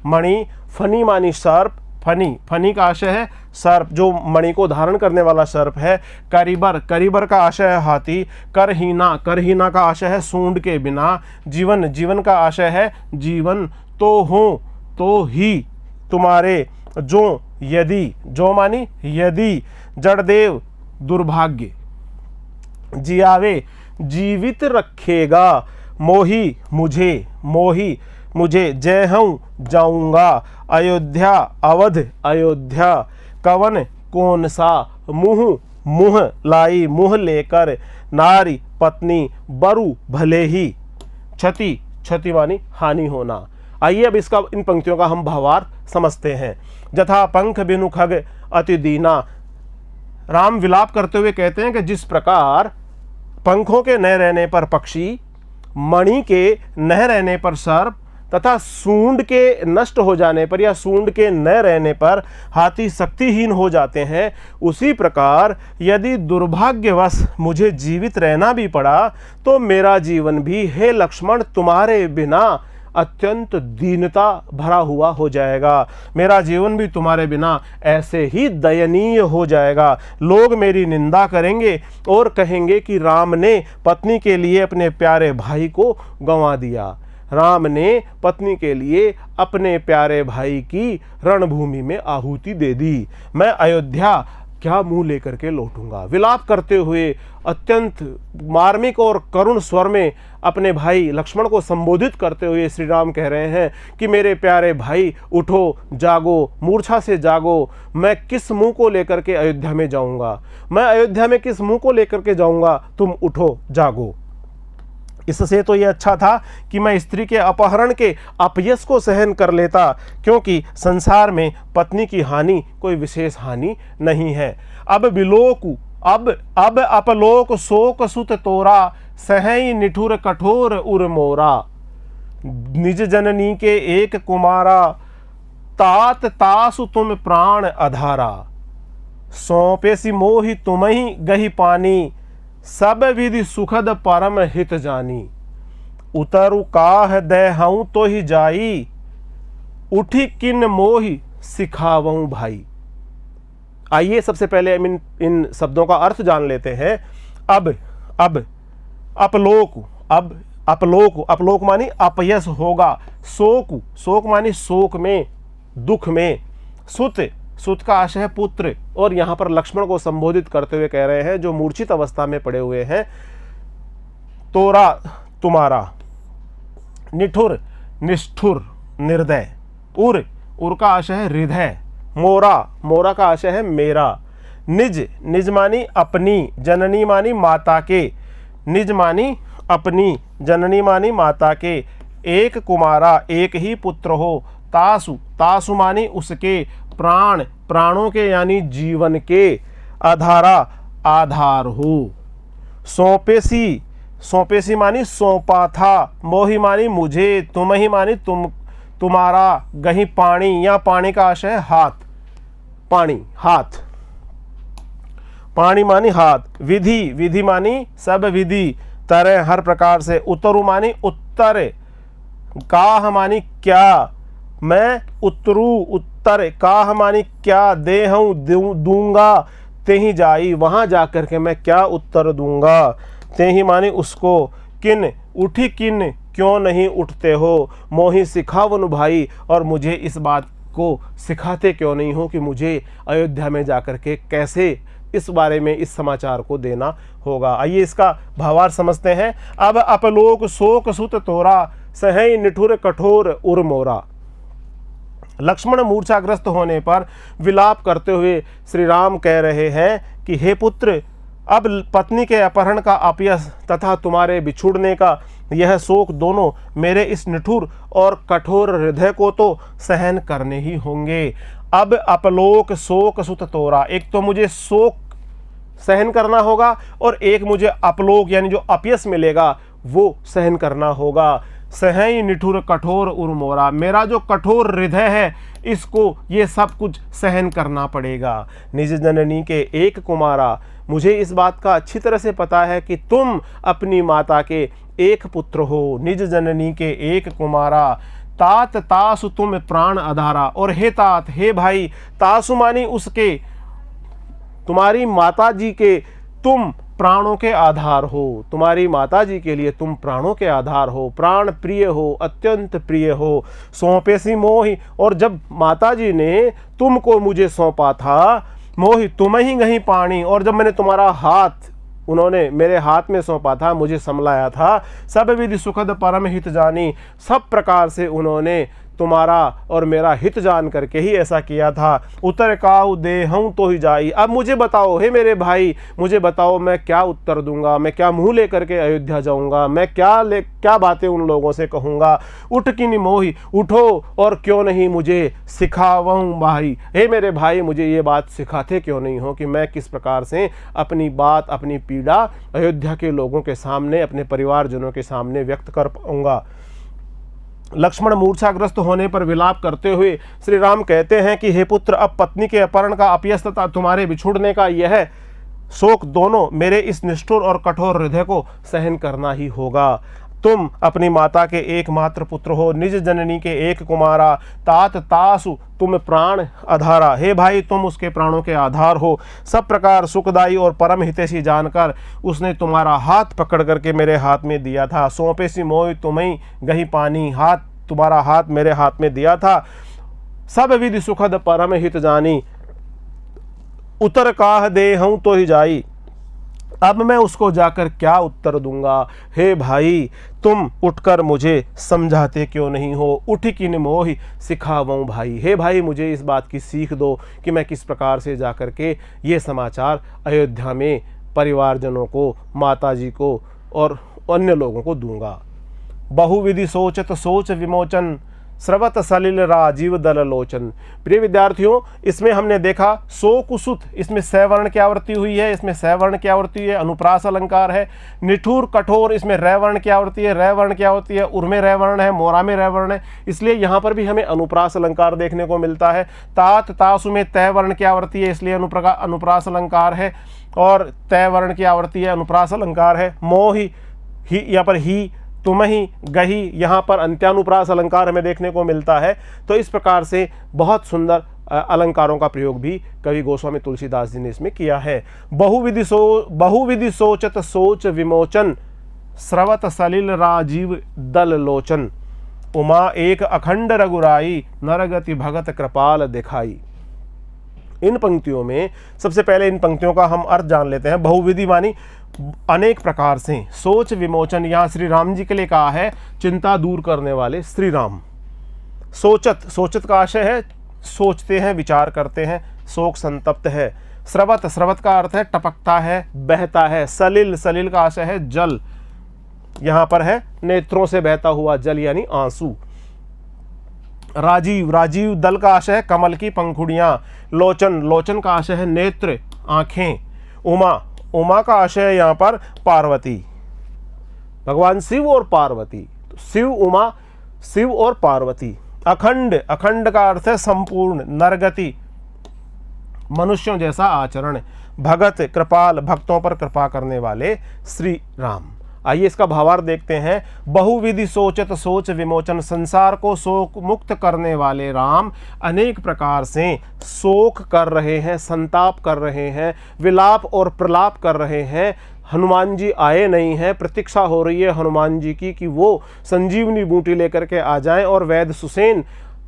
मणि, फनी मानी सर्प, फनी, फनी का आशय है सर्प, जो मणि को धारण करने वाला सर्प है। करीबर, करीबर का आशय है हाथी। करहीना, करहीना का आशय है सूंड के बिना। जीवन, जीवन का आशय है जीवन। तो हूँ, तो ही तुम्हारे। जो, यदि, जो मानी यदि। जड़देव, दुर्भाग्य। जियावे, जीवित रखेगा। मोही, मुझे, मोही मुझे। जय हूँ, जाऊंगा। अयोध्या, अवध, अयोध्या। कवन, कौन सा। मुँह, मुँह लाई, मुँह लेकर। नारी, पत्नी। बरु, भले ही। क्षति, क्षति मानी हानि होना। आइए अब इसका, इन पंक्तियों का हम भावार्थ समझते हैं। जथा पंख बिनु खग अति दीना। राम विलाप करते हुए कहते हैं कि जिस प्रकार पंखों के न रहने पर पक्षी, मणि के न रहने पर सर्प तथा सूंड के नष्ट हो जाने पर या सूंड के न रहने पर हाथी शक्तिहीन हो जाते हैं, उसी प्रकार यदि दुर्भाग्यवश मुझे जीवित रहना भी पड़ा तो मेरा जीवन भी हे लक्ष्मण तुम्हारे बिना अत्यंत दीनता भरा हुआ हो जाएगा। मेरा जीवन भी तुम्हारे बिना ऐसे ही दयनीय हो जाएगा। लोग मेरी निंदा करेंगे और कहेंगे कि राम ने पत्नी के लिए अपने प्यारे भाई को गंवा दिया। राम ने पत्नी के लिए अपने प्यारे भाई की रणभूमि में आहुति दे दी। मैं अयोध्या क्या मुंह लेकर के लौटूंगा। विलाप करते हुए अत्यंत मार्मिक और करुण स्वर में अपने भाई लक्ष्मण को संबोधित करते हुए श्री राम कह रहे हैं कि मेरे प्यारे भाई उठो, जागो, मूर्छा से जागो। मैं किस मुंह को लेकर के अयोध्या में जाऊंगा, मैं अयोध्या में किस मुंह को लेकर के जाऊंगा, तुम उठो, जागो। इससे तो ये अच्छा था कि मैं स्त्री के अपहरण के अपयश को सहन कर लेता, क्योंकि संसार में पत्नी की हानि कोई विशेष हानि नहीं है। अब बिलोकु, अब अपलोक शोक सुत तोरा, सहई निठुर कठोर उर मोरा। निज जननी के एक कुमारा, तात तासु तुम प्राण अधारा। सौंपेसी मोहि तुम्हि गही पानी, सब विधि सुखद परम हित जानी। उतरु काह देहऊँ तो ही जाई, उठी किन मोहि सिखावऊँ भाई। आइए सबसे पहले हम इन शब्दों का अर्थ जान लेते हैं। अब अपलोक, अब अपलोक, अपलोक मानी अपयश होगा। शोक, शोक मानी शोक में, दुख में। सुत, सुत का आशय है पुत्र, और यहां पर लक्ष्मण को संबोधित करते हुए कह रहे हैं जो मूर्छित अवस्था में पड़े हुए हैं। तोरा, तुम्हारा। निठुर, निष्ठुर, निर्दय। उर, उर का आशय है हृदय। मोरा, मोरा का आशय है मेरा। निज, निज मानी अपनी, जननी मानी माता के। निज मानी अपनी, जननी मानी माता के। एक कुमारा, एक ही पुत्र हो। तासु, तासु मानी उसके। प्राण, प्राणों के यानी जीवन के। आधारा, आधार हो। सौंपेसी, सौंपेसी मानी सौंपा था। मोहि मानी मुझे। तुम्हि मानी तुम, तुम्हारा। गही पाणी, या पाणी का आशय है हाथ, पानी, हाथ। पाणी मानी हाथ। विधि, विधि मानी सब विधि, तरह हर प्रकार से। उतरु मानी उत्तर। काह मानी क्या, मैं उतरू, उत्तर। काह मानी क्या, देहऊँ दूंगा। तेहि जाई, वहां जाकर के मैं क्या उत्तर दूंगा। तेहि मानी उसको। किन, उठी किन, क्यों नहीं उठते हो। मोहि सिखावन भाई, और मुझे इस बात को सिखाते क्यों नहीं हो कि मुझे अयोध्या में जाकर के कैसे इस बारे में इस समाचार को देना होगा। आइए इसका भावार्थ समझते हैं। अब अपलोक शोक सुत तोरा, सहई निठुर कठोर उर मोरा। लक्ष्मण मूर्छाग्रस्त होने पर विलाप करते हुए श्री राम कह रहे हैं कि हे पुत्र, अब पत्नी के अपहरण का अपयश तथा तुम्हारे बिछुड़ने का यह शोक दोनों मेरे इस निठुर और कठोर हृदय को तो सहन करने ही होंगे। अब अपलोक शोक सुत तोरा, एक तो मुझे शोक सहन करना होगा और एक मुझे अपलोक यानी जो अपयश मिलेगा वो सहन करना होगा। सहई निठुर कठोर उर्मोरा, मेरा जो कठोर हृदय है इसको ये सब कुछ सहन करना पड़ेगा। निज जननी के एक कुमारा, मुझे इस बात का अच्छी तरह से पता है कि तुम अपनी माता के एक पुत्र हो। निज जननी के एक कुमारा, तात तासु तुम प्राण आधारा। और हे तात, हे भाई, तासु मानी उसके, तुम्हारी माता जी के तुम प्राणों के आधार हो। तुम्हारी माता जी के लिए तुम प्राणों के आधार हो, प्राण प्रिय हो, अत्यंत प्रिय हो। सौंपे सी मोहि, और जब माता जी ने तुमको मुझे सौंपा था, मोहि तुम ही गही पानी, और जब मैंने तुम्हारा हाथ उन्होंने मेरे हाथ में सौंपा था, मुझे संभलाया था, सब विधि सुखद परम हित जानी, सब प्रकार से उन्होंने तुम्हारा और मेरा हित जान करके ही ऐसा किया था। उतर काऊ दे हूँ तो ही जाई। अब मुझे बताओ, हे मेरे भाई, मुझे बताओ मैं क्या उत्तर दूंगा, मैं क्या मुंह लेकर के अयोध्या जाऊंगा, मैं क्या बातें उन लोगों से कहूंगा। उठ की निमोही, उठो और क्यों नहीं मुझे सिखाऊं भाई। हे मेरे भाई, मुझे ये बात सिखाते क्यों नहीं हो कि मैं किस प्रकार से अपनी बात, अपनी पीड़ा अयोध्या के लोगों के सामने, अपने परिवारजनों के सामने व्यक्त कर पाऊंगा। लक्ष्मण मूर्छाग्रस्त होने पर विलाप करते हुए श्री राम कहते हैं कि हे पुत्र, अब पत्नी के अपहरण का अपयश तथा तुम्हारे बिछुड़ने का यह शोक दोनों मेरे इस निष्ठुर और कठोर हृदय को सहन करना ही होगा। तुम अपनी माता के एकमात्र पुत्र हो, निज जननी के एक कुमारा, तात तासु तुम प्राण आधारा। हे भाई, तुम उसके प्राणों के आधार हो। सब प्रकार सुखदाई और परम हितैषी जानकर उसने तुम्हारा हाथ पकड़ करके मेरे हाथ में दिया था। सौंपे सी मोहि तुम्हें गही पानी, हाथ तुम्हारा हाथ मेरे हाथ में दिया था। सब विधि सुखद परम हित जानी, उतर काह दे हूं तो ही जाई। अब मैं उसको जाकर क्या उत्तर दूंगा। हे भाई, तुम उठकर मुझे समझाते क्यों नहीं हो। उठ किन मोहि सिखावऊं भाई। हे भाई, मुझे इस बात की सीख दो कि मैं किस प्रकार से जाकर के ये समाचार अयोध्या में परिवारजनों को, माताजी को और अन्य लोगों को दूंगा। बहुविधि सोचत सोच विमोचन, स्रवत सलिल राजीव दल लोचन। प्रिय विद्यार्थियों, इसमें हमने देखा सो कुसुत, इसमें सवर्ण की आवृत्ति हुई है, इसमें सवर्ण की आवृत्ति है, अनुप्रास अलंकार है। निठुर कठोर, इसमें रैवर्ण की आवृत्ति है, रैवर्ण की आवृत्ति है, उर्मे रैवर्ण है, मोरा में रैवर्ण है, इसलिए यहाँ पर भी हमें अनुप्रास अलंकार देखने को मिलता है। तात तासु में तय वर्ण की आवृत्ति है, इसलिए अनुप्रास अलंकार है, और तय वर्ण की आवृत्ति है, अनुप्रास अलंकार है। मोहि, ही यहाँ पर ही, तुम ही, गही, यहाँ पर अंत्यानुप्रास अलंकार हमें देखने को मिलता है। तो इस प्रकार से बहुत सुंदर अलंकारों का प्रयोग भी कवि गोस्वामी तुलसीदास जी ने इसमें किया है। बहुविधि सोचत सोच विमोचन, स्रवत सलिल राजीव दल लोचन। उमा एक अखंड रघुराई, नरगति भगत कृपाल दिखाई। इन पंक्तियों में सबसे पहले इन पंक्तियों का हम अर्थ जान लेते हैं। बहुविधि मानी अनेक प्रकार से, सोच विमोचन, यहाँ श्री राम जी के लिए कहा है चिंता दूर करने वाले श्री राम। सोचत, सोचत का आशय है सोचते हैं, विचार करते हैं, शोक संतप्त है। स्रवत, स्रवत का अर्थ है टपकता है, बहता है। सलिल, सलिल का आशय है जल, यहाँ पर है नेत्रों से बहता हुआ जल यानी आंसू। राजीव, राजीव दल का आशय है कमल की पंखुड़ियां। लोचन, लोचन का आशय है नेत्र, आंखें। उमा, उमा का आशय यहाँ पर पार्वती, भगवान शिव और पार्वती। तो शिव, उमा, शिव और पार्वती। अखंड, अखंड का अर्थ है संपूर्ण। नरगति, मनुष्यों जैसा आचरण। भगत, कृपाल, भक्तों पर कृपा करने वाले श्री राम। आइए इसका भावार्थ देखते हैं। बहुविधि सोचत सोच विमोचन, संसार को शोक मुक्त करने वाले राम अनेक प्रकार से शोक कर रहे हैं, संताप कर रहे हैं, विलाप और प्रलाप कर रहे हैं। हनुमान जी आए नहीं हैं, प्रतीक्षा हो रही है हनुमान जी की कि वो संजीवनी बूटी लेकर के आ जाएं और वैद्य सुसेन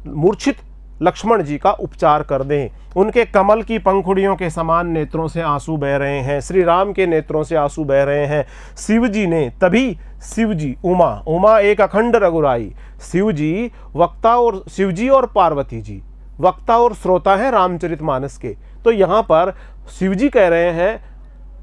मूर्छित लक्ष्मण जी का उपचार कर दें। उनके कमल की पंखुड़ियों के समान नेत्रों से आंसू बह रहे हैं, श्री राम के नेत्रों से आंसू बह रहे हैं। शिव जी ने, तभी शिव जी, उमा, उमा एक अखंड रघुराई। शिव जी वक्ता, और शिव जी और पार्वती जी वक्ता और श्रोता है रामचरितमानस के। तो यहाँ पर शिव जी कह रहे हैं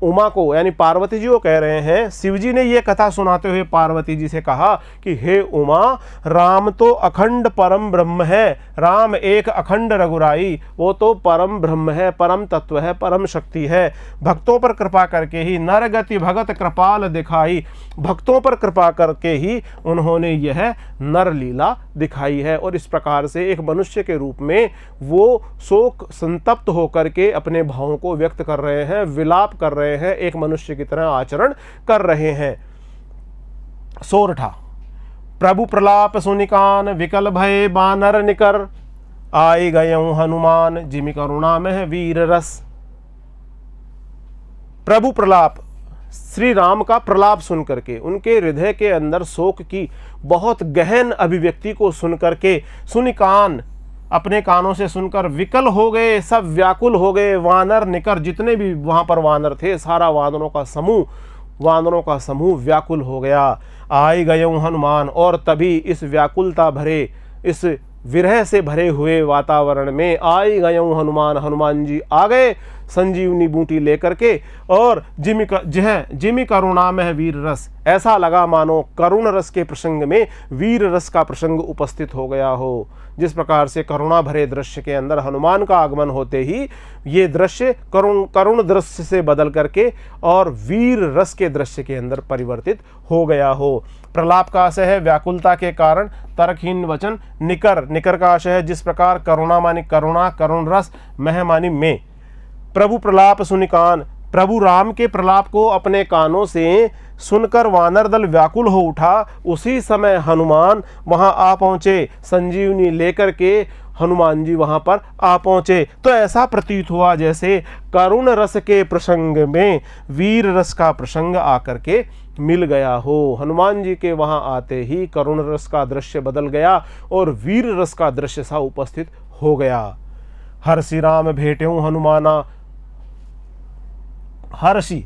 उमा को यानी पार्वती जी को कह रहे हैं, शिव जी ने ये कथा सुनाते हुए पार्वती जी से कहा कि हे उमा, राम तो अखंड परम ब्रह्म है, राम एक अखंड रघुराई, वो तो परम ब्रह्म है, परम तत्व है, परम शक्ति है। भक्तों पर कृपा करके ही नर गति भगत कृपाल दिखाई, भक्तों पर कृपा करके ही उन्होंने यह नर लीला दिखाई है। और इस प्रकार से एक मनुष्य के रूप में वो शोक संतप्त होकर के अपने भावों को व्यक्त कर रहे हैं, विलाप कर रहे हैं, एक मनुष्य की तरह आचरण कर रहे हैं। सोरठा। प्रभु प्रलाप सुनिकान विकल भय बानर निकर, आए गयऊं हनुमान जिमि करुणा में वीर रस। प्रभु प्रलाप, श्री राम का प्रलाप सुन करके, उनके हृदय के अंदर शोक की बहुत गहन अभिव्यक्ति को सुन करके, सुनिकान अपने कानों से सुनकर विकल हो गए, सब व्याकुल हो गए, वानर निकर, जितने भी वहां पर वानर थे, सारा वानरों का समूह व्याकुल हो गया। आए गयऊं हनुमान, और तभी इस व्याकुलता भरे, इस विरह से भरे हुए वातावरण में आए गयऊं हनुमान, हनुमान जी आ गए संजीवनी बूटी लेकर के, और जिमि करुणा में वीर रस, ऐसा लगा मानो करुण रस के प्रसंग में वीर रस का प्रसंग उपस्थित हो गया हो। जिस प्रकार से करुणा भरे दृश्य के अंदर हनुमान का आगमन होते ही ये दृश्य करुण दृश्य से बदल करके और वीर रस के दृश्य के अंदर परिवर्तित हो गया हो। प्रलाप का आशय है व्याकुलता के कारण, तर्कहीन वचन। निकर का आशय है जिस प्रकार करुणा मानी करुणा, करुण रस, मह मानी में। प्रभु प्रलाप सुनिकान, प्रभु राम के प्रलाप को अपने कानों से सुनकर वानर दल व्याकुल हो उठा। उसी समय हनुमान वहां आ पहुंचे, संजीवनी लेकर के हनुमान जी वहां पर आ पहुंचे। तो ऐसा प्रतीत हुआ जैसे करुण रस के प्रसंग में वीर रस का प्रसंग आकर के मिल गया हो। हनुमान जी के वहां आते ही करुण रस का दृश्य बदल गया और वीर रस का दृश्य सा उपस्थित हो गया। हर्षि राम भेटेऊं हनुमाना, हर्षि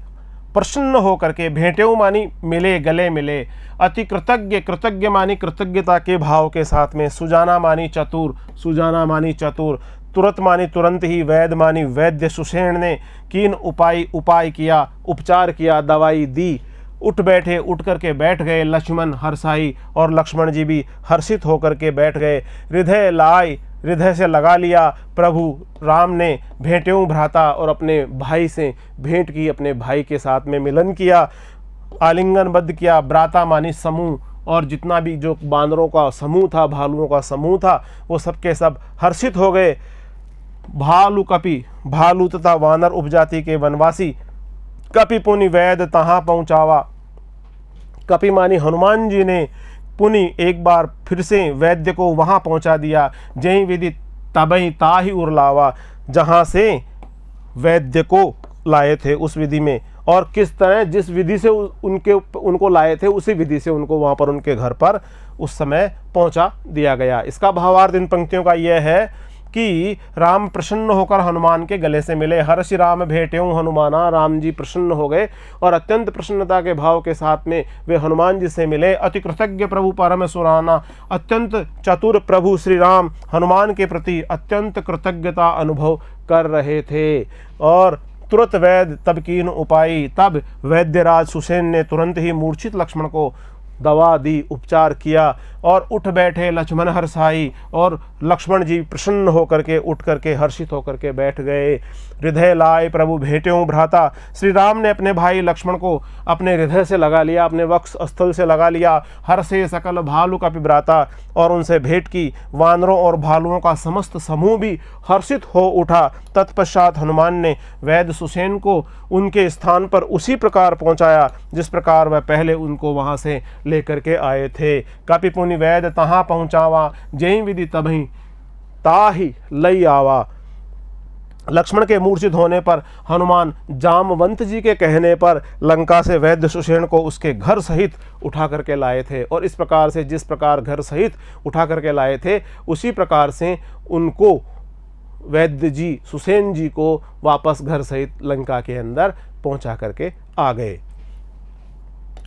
प्रसन्न होकर के, भेटेऊं मानी मिले, गले मिले, अति कृतज्ञ, कृतज्ञ मानी कृतज्ञता के भाव के साथ में, सुजाना मानी चतुर, सुजाना मानी चतुर, तुरंत मानी तुरंत ही, वैद्य मानी वैद्य, सुषेण ने कीन उपाय किया, उपचार किया, दवाई दी, उठ बैठे, उठ करके बैठ गए लक्ष्मण हर्षाई, और लक्ष्मण जी भी हर्षित होकर के बैठ गए। हृदय लाए, हृदय से लगा लिया प्रभु राम ने, भेंटेऊं भ्राता, और अपने भाई से भेंट की, अपने भाई के साथ में मिलन किया, आलिंगनबद्ध किया। भ्राता मानी समूह, और जितना भी जो बानरों का समूह था, भालुओं का समूह था, वो सबके सब हर्षित हो गए। भालु कपि, भालु तथा वानर उपजाति के वनवासी, कपि पुनि वैद तहाँ पहुँचावा। कपि मानी हनुमान जी ने पुनि एक बार फिर से वैद्य को वहां पहुंचा दिया। जही विधि तबही ताही उरलावा, जहां से वैद्य को लाए थे उस विधि में, और किस तरह जिस विधि से उनको लाए थे उसी विधि से उनको वहां पर उनके घर पर उस समय पहुंचा दिया गया। इसका भावार्थ इन पंक्तियों का यह है कि राम प्रसन्न होकर हनुमान के गले से मिले। हर्षि राम भेटेऊं हनुमाना, राम जी प्रसन्न हो गए और अत्यंत प्रसन्नता के भाव के साथ में वे हनुमान जी से मिले। अति कृतज्ञ प्रभु परम सुराना, अत्यंत चतुर प्रभु श्री राम हनुमान के प्रति अत्यंत कृतज्ञता अनुभव कर रहे थे। और तुरंत वैद्य तब कीन उपाई, तब वैद्यराज सुषेण ने तुरंत ही मूर्छित लक्ष्मण को दवा दी, उपचार किया, और उठ बैठे लक्ष्मण हर्षाई, और लक्ष्मण जी प्रसन्न होकर के उठ करके हर्षित होकर के बैठ गए। हृदय लाए प्रभु भेटेऊं भ्राता, श्री राम ने अपने भाई लक्ष्मण को अपने हृदय से लगा लिया, अपने वक्ष स्थल से लगा लिया। हर्षे सकल भालु कपि भ्राता, और उनसे भेंट की। वानरों और भालुओं का समस्त समूह भी हर्षित हो उठा। तत्पश्चात हनुमान ने वैद्य सुषेण को उनके स्थान पर उसी प्रकार पहुंचाया जिस प्रकार वह पहले उनको वहां से लेकर के आए थे। कपि पुनि वैद्य तहाँ पहुँचावा, जही विधि तबही ताही लई आवा। लक्ष्मण के मूर्छित होने पर हनुमान जामवंत जी के कहने पर लंका से वैद्य सुषेण को उसके घर सहित उठा करके लाए थे, और इस प्रकार से जिस प्रकार घर सहित उठा करके लाए थे उसी प्रकार से उनको वैद्य जी सुषेण जी को वापस घर सहित लंका के अंदर पहुंचा करके आ गए।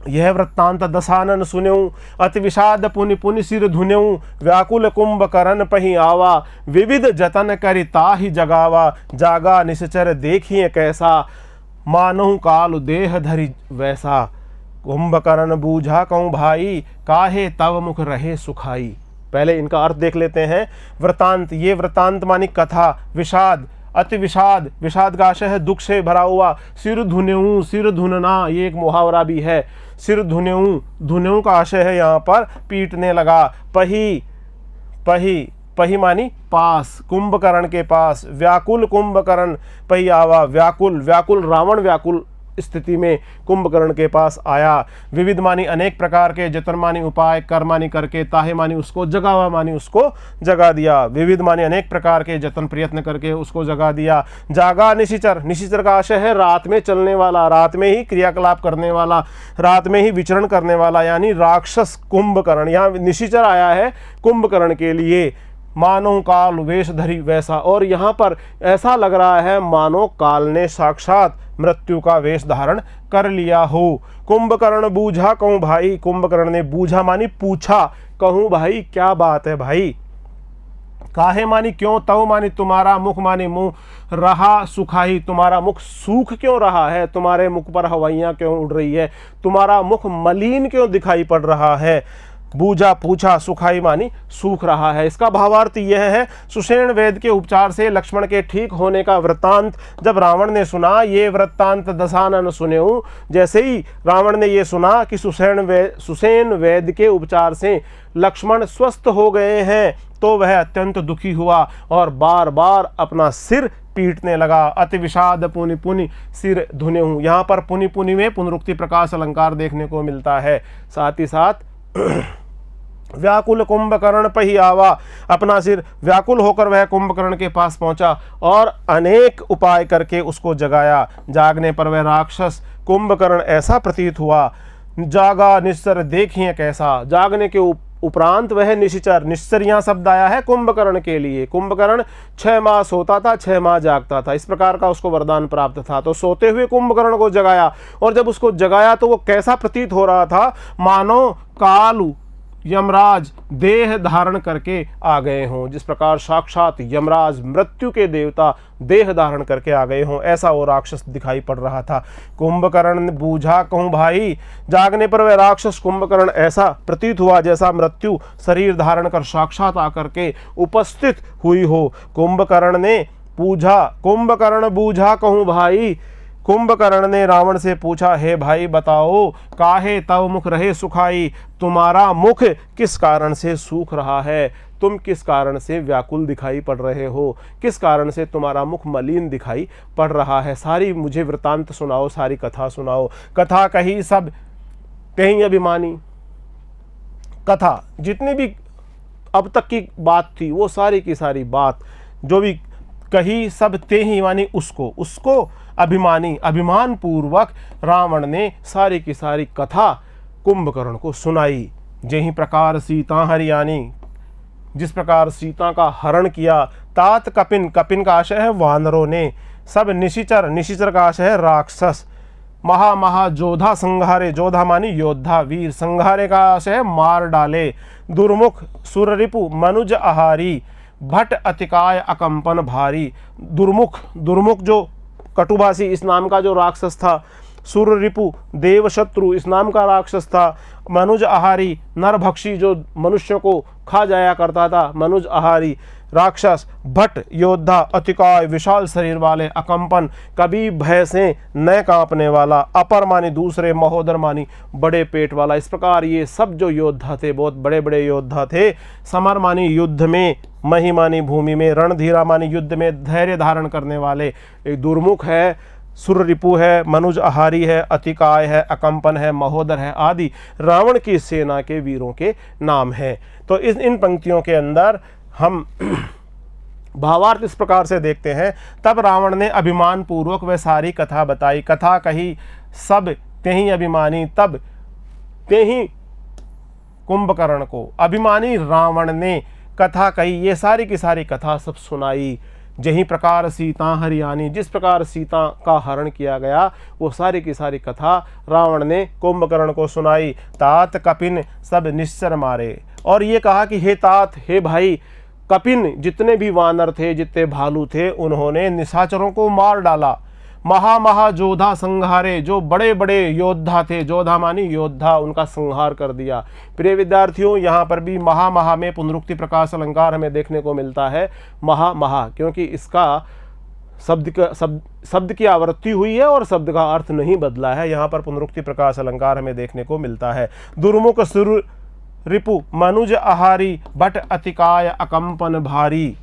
यह वृत्तांत दशानन सुनेऊं, अति विषाद पुनि पुनि सिर धुनेऊं। व्याकुल कुंभ करन पही आवा, विविध जतन करि ताहि जगावा। जागा निश्चर देखिए कैसा, मानहु काल देह धरि वैसा, कुंभकर्ण बूझा कहूँ भाई, काहे तव मुख रहे सुखाई। पहले इनका अर्थ देख लेते हैं। वृतांत, ये वृतांत मानी कथा। विषाद, अति विषाद, विषाद का आशय है दुख से भरा हुआ। सिर धुनेऊ, सिर धुनना, ये एक मुहावरा भी है। सिर धुनेऊ, धुनेऊ का आशय है यहाँ पर पीटने लगा। पही, पही, पही मानी पास, कुंभकर्ण के पास। व्याकुल कुंभकर्ण पही आवा, व्याकुल, व्याकुल रावण व्याकुल स्थिति में कुंभकर्ण के पास आया। विविध मानी अनेक प्रकार के, जतन मानी उपाय, कर मानी करके, ताहे मानी उसको, जगावा मानी उसको जगा दिया। विविध मानी अनेक प्रकार के, जतन प्रयत्न करके उसको जगा दिया। जागा निशिचर, निशिचर का आशय है रात में चलने वाला, रात में ही क्रियाकलाप करने वाला, रात में ही विचरण करने वाला, यानी राक्षस कुंभकर्ण। यहाँ निशिचर आया है कुंभकर्ण के लिए। मानो काल वेश धरी वैसा, और यहाँ पर ऐसा लग रहा है मानो काल ने साक्षात मृत्यु का वेश धारण कर लिया हो। कुंभकर्ण बूझा कहूँ भाई, कुंभकर्ण ने बूझा मानी पूछा, कहूँ भाई क्या बात है भाई। काहे मानी क्यों, तव मानी तुम्हारा, मुख मानी मुंह, रहा सुखाई, तुम्हारा मुख सूख क्यों रहा है, तुम्हारे मुख पर हवाइयाँ क्यों उड़ रही है, तुम्हारा मुख मलिन क्यों दिखाई पड़ रहा है। बूझा पूछा, सुखाई मानी सूख रहा है। इसका भावार्थ यह है, सुषेण वेद के उपचार से लक्ष्मण के ठीक होने का वृत्तांत जब रावण ने सुना, ये वृत्तांत दशानन सुनेऊ, जैसे ही रावण ने ये सुना कि सुषेण वेद के उपचार से लक्ष्मण स्वस्थ हो गए हैं, तो वह अत्यंत दुखी हुआ और बार बार अपना सिर पीटने लगा। अति विषाद पुनि पुनि सिर धुनेऊ, यहाँ पर पुनि पुनि में पुनरुक्ति प्रकाश अलंकार देखने को मिलता है। साथ ही साथ व्याकुल कुंभकर्ण पही आवा, अपना सिर व्याकुल होकर वह कुंभकर्ण के पास पहुंचा और अनेक उपाय करके उसको जगाया। जागने पर वह राक्षस कुंभकर्ण ऐसा प्रतीत हुआ, जागा निश्चर देखिए कैसा। जागने के उपरांत वह निश्चर, निश्चर यहाँ शब्द आया है कुंभकर्ण के लिए। कुंभकर्ण 6 माह सोता था, 6 माह जागता था, इस प्रकार का उसको वरदान प्राप्त था। तो सोते हुए कुंभकर्ण को जगाया, और जब उसको जगाया तो वो कैसा प्रतीत हो रहा था, मानो काल यमराज देह धारण करके आ गए हों। जिस प्रकार साक्षात यमराज मृत्यु के देवता देह धारण करके आ गए हों, ऐसा वो राक्षस दिखाई पड़ रहा था। कुंभकर्ण बूझा कहूँ भाई, जागने पर वह राक्षस कुंभकर्ण ऐसा प्रतीत हुआ जैसा मृत्यु शरीर धारण कर साक्षात आकर के उपस्थित हुई हो। कुंभकर्ण बूझा कहूँ भाई, कुंभकर्ण ने रावण से पूछा, हे भाई बताओ, काहे तव मुख रहे सुखाई, तुम्हारा मुख किस कारण से सूख रहा है, तुम किस कारण से व्याकुल दिखाई पड़ रहे हो, किस कारण से तुम्हारा मुख मलिन दिखाई पड़ रहा है। सारी मुझे वृतांत सुनाओ, सारी कथा सुनाओ। कथा कही सब कहीं अभिमानी, कथा जितनी भी अब तक की बात थी वो सारी की सारी बात जो भी कही सब ते ही मानी उसको अभिमानी, अभिमान पूर्वक रावण ने सारी की सारी कथा कुंभकर्ण को सुनाई। यही प्रकार सीता हरियाणी, जिस प्रकार सीता का हरण किया, तात कपिन, कपिन का आशय है वानरों ने, सब निशिचर, निशिचर का आशय है राक्षस, महा जोधा संघारे, जोधा मानी योद्धा वीर, संघारे का आशय है मार डाले, दुर्मुख सुररिपु मनुज आहारी, भट अतिकाय अकंपन भारी। दुर्मुख, दुर्मुख जो कटुभाषी इस नाम का जो राक्षस था, सुररिपु देवशत्रु इस नाम का राक्षस था, मनुज आहारी नरभक्षी जो मनुष्य को खा जाया करता था, मनुज आहारी राक्षस, भट योद्धा, अतिकाय विशाल शरीर वाले, अकंपन कभी भय से न कांपने वाला, अपर मानी दूसरे, महोदर मानी बड़े पेट वाला। इस प्रकार ये सब जो योद्धा थे बहुत बड़े बड़े योद्धा थे। समर मानी युद्ध में, मही मानी भूमि में, रणधीरा मानी युद्ध में धैर्य धारण करने वाले। एक दुर्मुख है, सुररिपु है, मनुज आहारी है, अतिकाय है, अकंपन है, महोदर है आदि रावण की सेना के वीरों के नाम हैं। तो इन पंक्तियों के अंदर हम भावार्थ इस प्रकार से देखते हैं। तब रावण ने अभिमान पूर्वक वह सारी कथा बताई। कथा कही सब तेहि अभिमानी, तब तेहि कुंभकर्ण को अभिमानी रावण ने कथा कही, ये सारी की सारी कथा सब सुनाई। जही प्रकार सीता हरियाणी, जिस प्रकार सीता का हरण किया गया वो सारी की सारी कथा रावण ने कुंभकर्ण को सुनाई। तात कपिन सब निश्चर मारे, और ये कहा कि हे तात, हे भाई, कपिन जितने भी वानर थे, जितने भालू थे, उन्होंने निशाचरों को मार डाला। महामहाजोधा संहारे, जो बड़े बड़े योद्धा थे, जोधा मानी योद्धा, उनका संहार कर दिया। प्रिय विद्यार्थियों, यहाँ पर भी महा में पुनरुक्ति प्रकाश अलंकार हमें देखने को मिलता है। महा क्योंकि इसका शब्द की आवृत्ति हुई है और शब्द का अर्थ नहीं बदला है। यहाँ पर पुनरुक्ति प्रकाश अलंकार हमें देखने को मिलता है। दुर्मुख सुर रिपु मनुज आहारी, बट अतिकाय अकंपन भारी।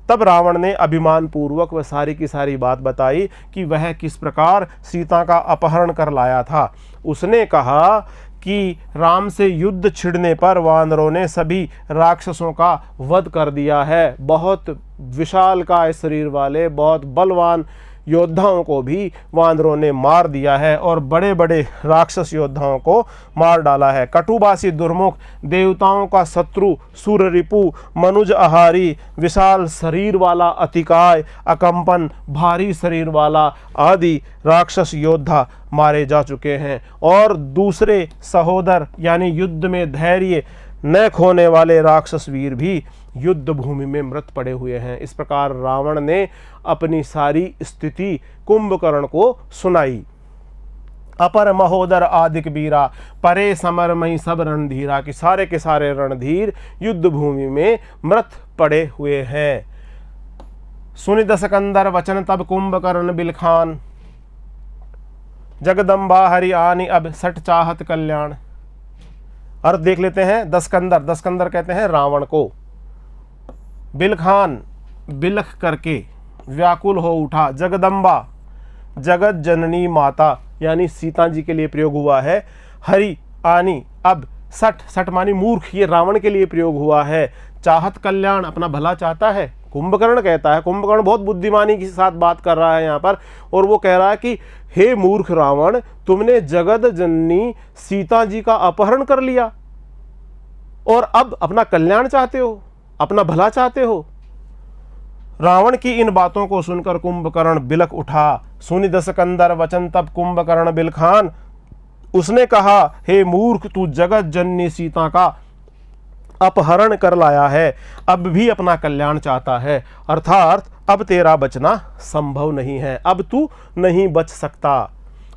तब रावण ने अभिमान पूर्वक वह सारी की सारी बात बताई कि वह किस प्रकार सीता का अपहरण कर लाया था। उसने कहा कि राम से युद्ध छिड़ने पर वानरों ने सभी राक्षसों का वध कर दिया है। बहुत विशालकाय शरीर वाले, बहुत बलवान योद्धाओं को भी वानरों ने मार दिया है और बड़े बड़े राक्षस योद्धाओं को मार डाला है। कटुबासी दुर्मुख, देवताओं का शत्रु, सुररिपु, मनुज आहारी, विशाल शरीर वाला, अतिकाय, अकंपन, भारी शरीर वाला आदि राक्षस योद्धा मारे जा चुके हैं। और दूसरे सहोदर यानी युद्ध में धैर्य न खोने वाले राक्षस वीर भी युद्ध भूमि में मृत पड़े हुए हैं। इस प्रकार रावण ने अपनी सारी स्थिति कुंभकर्ण को सुनाई। अपर महोदर आदिक बीरा, परे समर मई सब रणधीरा, कि सारे के सारे रणधीर युद्ध भूमि में मृत पड़े हुए हैं। सुनि दसकंदर वचन तब कुंभकर्ण बिलखान, जगदम्बा हरि आनी अब सट चाहत कल्याण। अर्थ देख लेते हैं। दसकंदर कहते हैं रावण को। बिलखान, बिलख करके व्याकुल हो उठा। जगदम्बा, जगत जननी माता यानी सीता जी के लिए प्रयोग हुआ है। हरि आनी, अब सट मानी मूर्ख, ये रावण के लिए प्रयोग हुआ है। चाहत कल्याण, अपना भला चाहता है, कुंभकर्ण कहता है। कुंभकर्ण बहुत बुद्धिमानी के साथ बात कर रहा है यहाँ पर, और वो कह रहा है कि हे मूर्ख रावण, तुमने जगत जननी सीता जी का अपहरण कर लिया और अब अपना कल्याण चाहते हो, अपना भला चाहते हो। रावण की इन बातों को सुनकर कुंभकर्ण बिलख उठा। सुनि दसकंदर वचन तब कुंभकर्ण बिलखान, उसने कहा हे मूर्ख, तू जगत जननी सीता का अपहरण कर लाया है, अब भी अपना कल्याण चाहता है, अर्थात अब तेरा बचना संभव नहीं है, अब तू नहीं बच सकता।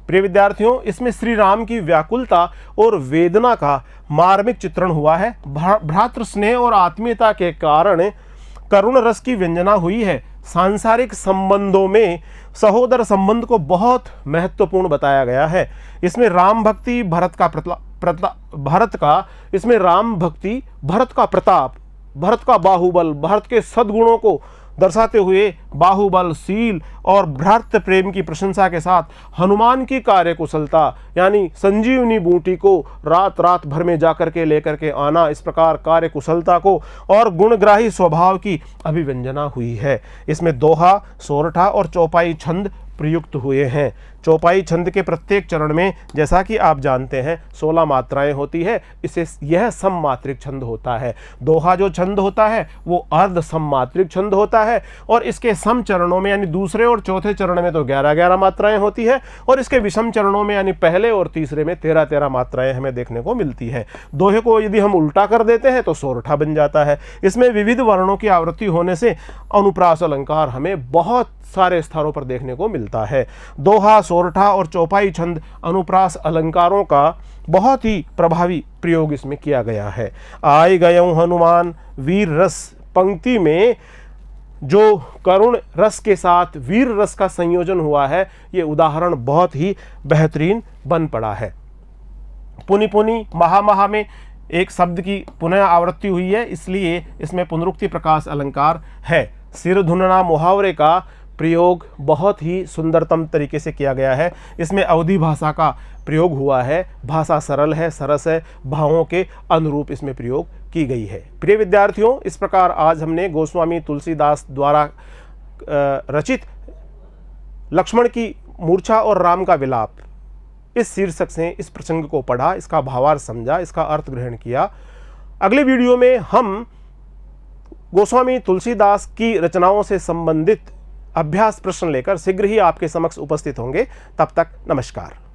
प्रिय विद्यार्थियों, इसमें श्री राम की व्याकुलता और वेदना का मार्मिक चित्रण हुआ है। भ्रातृ स्नेह और आत्मीयता के कारण करुण रस की व्यंजना हुई है। सांसारिक संबंधों में सहोदर संबंध को बहुत महत्वपूर्ण बताया गया है। इसमें राम भक्ति, भरत का प्रताप, भरत का बाहुबल, भरत के सद्गुणों को दर्शाते हुए बाहुबल, शील और भ्रातृ प्रेम की प्रशंसा के साथ हनुमान की कार्यकुशलता यानी संजीवनी बूटी को रात भर में जाकर के लेकर के आना, इस प्रकार कार्यकुशलता को और गुणग्राही स्वभाव की अभिव्यंजना हुई है। इसमें दोहा, सोरठा और चौपाई छंद प्रयुक्त हुए हैं। चौपाई छंद के प्रत्येक चरण में जैसा कि आप जानते हैं 16 मात्राएं होती है, इसे यह सममात्रिक छंद होता है। दोहा जो छंद होता है वो अर्ध सममात्रिक छंद होता है और इसके सम चरणों में यानी दूसरे और चौथे चरण में तो 11-11 मात्राएं होती है और इसके विषम चरणों में यानी पहले और तीसरे में 13-13 मात्राएं हमें देखने को मिलती है। दोहे को यदि हम उल्टा कर देते हैं तो सोरठा बन जाता है। इसमें विविध वर्णों की आवृत्ति होने से अनुप्रास अलंकार हमें बहुत सारे स्थानों पर देखने को मिलता है। दोहा, सोरठा और चौपाई छंद अनुप्रास अलंकारों का बहुत ही प्रभावी प्रयोग इसमें किया गया है। आए गयऊं हनुमान वीर रस पंक्ति में जो करुण रस के साथ वीर रस का संयोजन हुआ है, ये उदाहरण बहुत ही बेहतरीन बन पड़ा है। पुनि पुनि महा में एक शब्द की पुनः आवृत्ति हुई है, इसलिए इसमें पुनरुक्ति प्रकाश अलंकार है। सिर धुनना मुहावरे का प्रयोग बहुत ही सुंदरतम तरीके से किया गया है। इसमें अवधी भाषा का प्रयोग हुआ है। भाषा सरल है, सरस है, भावों के अनुरूप इसमें प्रयोग की गई है। प्रिय विद्यार्थियों, इस प्रकार आज हमने गोस्वामी तुलसीदास द्वारा रचित लक्ष्मण की मूर्छा और राम का विलाप इस शीर्षक से इस प्रसंग को पढ़ा, इसका भावार्थ समझा, इसका अर्थ ग्रहण किया। अगले वीडियो में हम गोस्वामी तुलसीदास की रचनाओं से संबंधित अभ्यास प्रश्न लेकर शीघ्र ही आपके समक्ष उपस्थित होंगे। तब तक नमस्कार।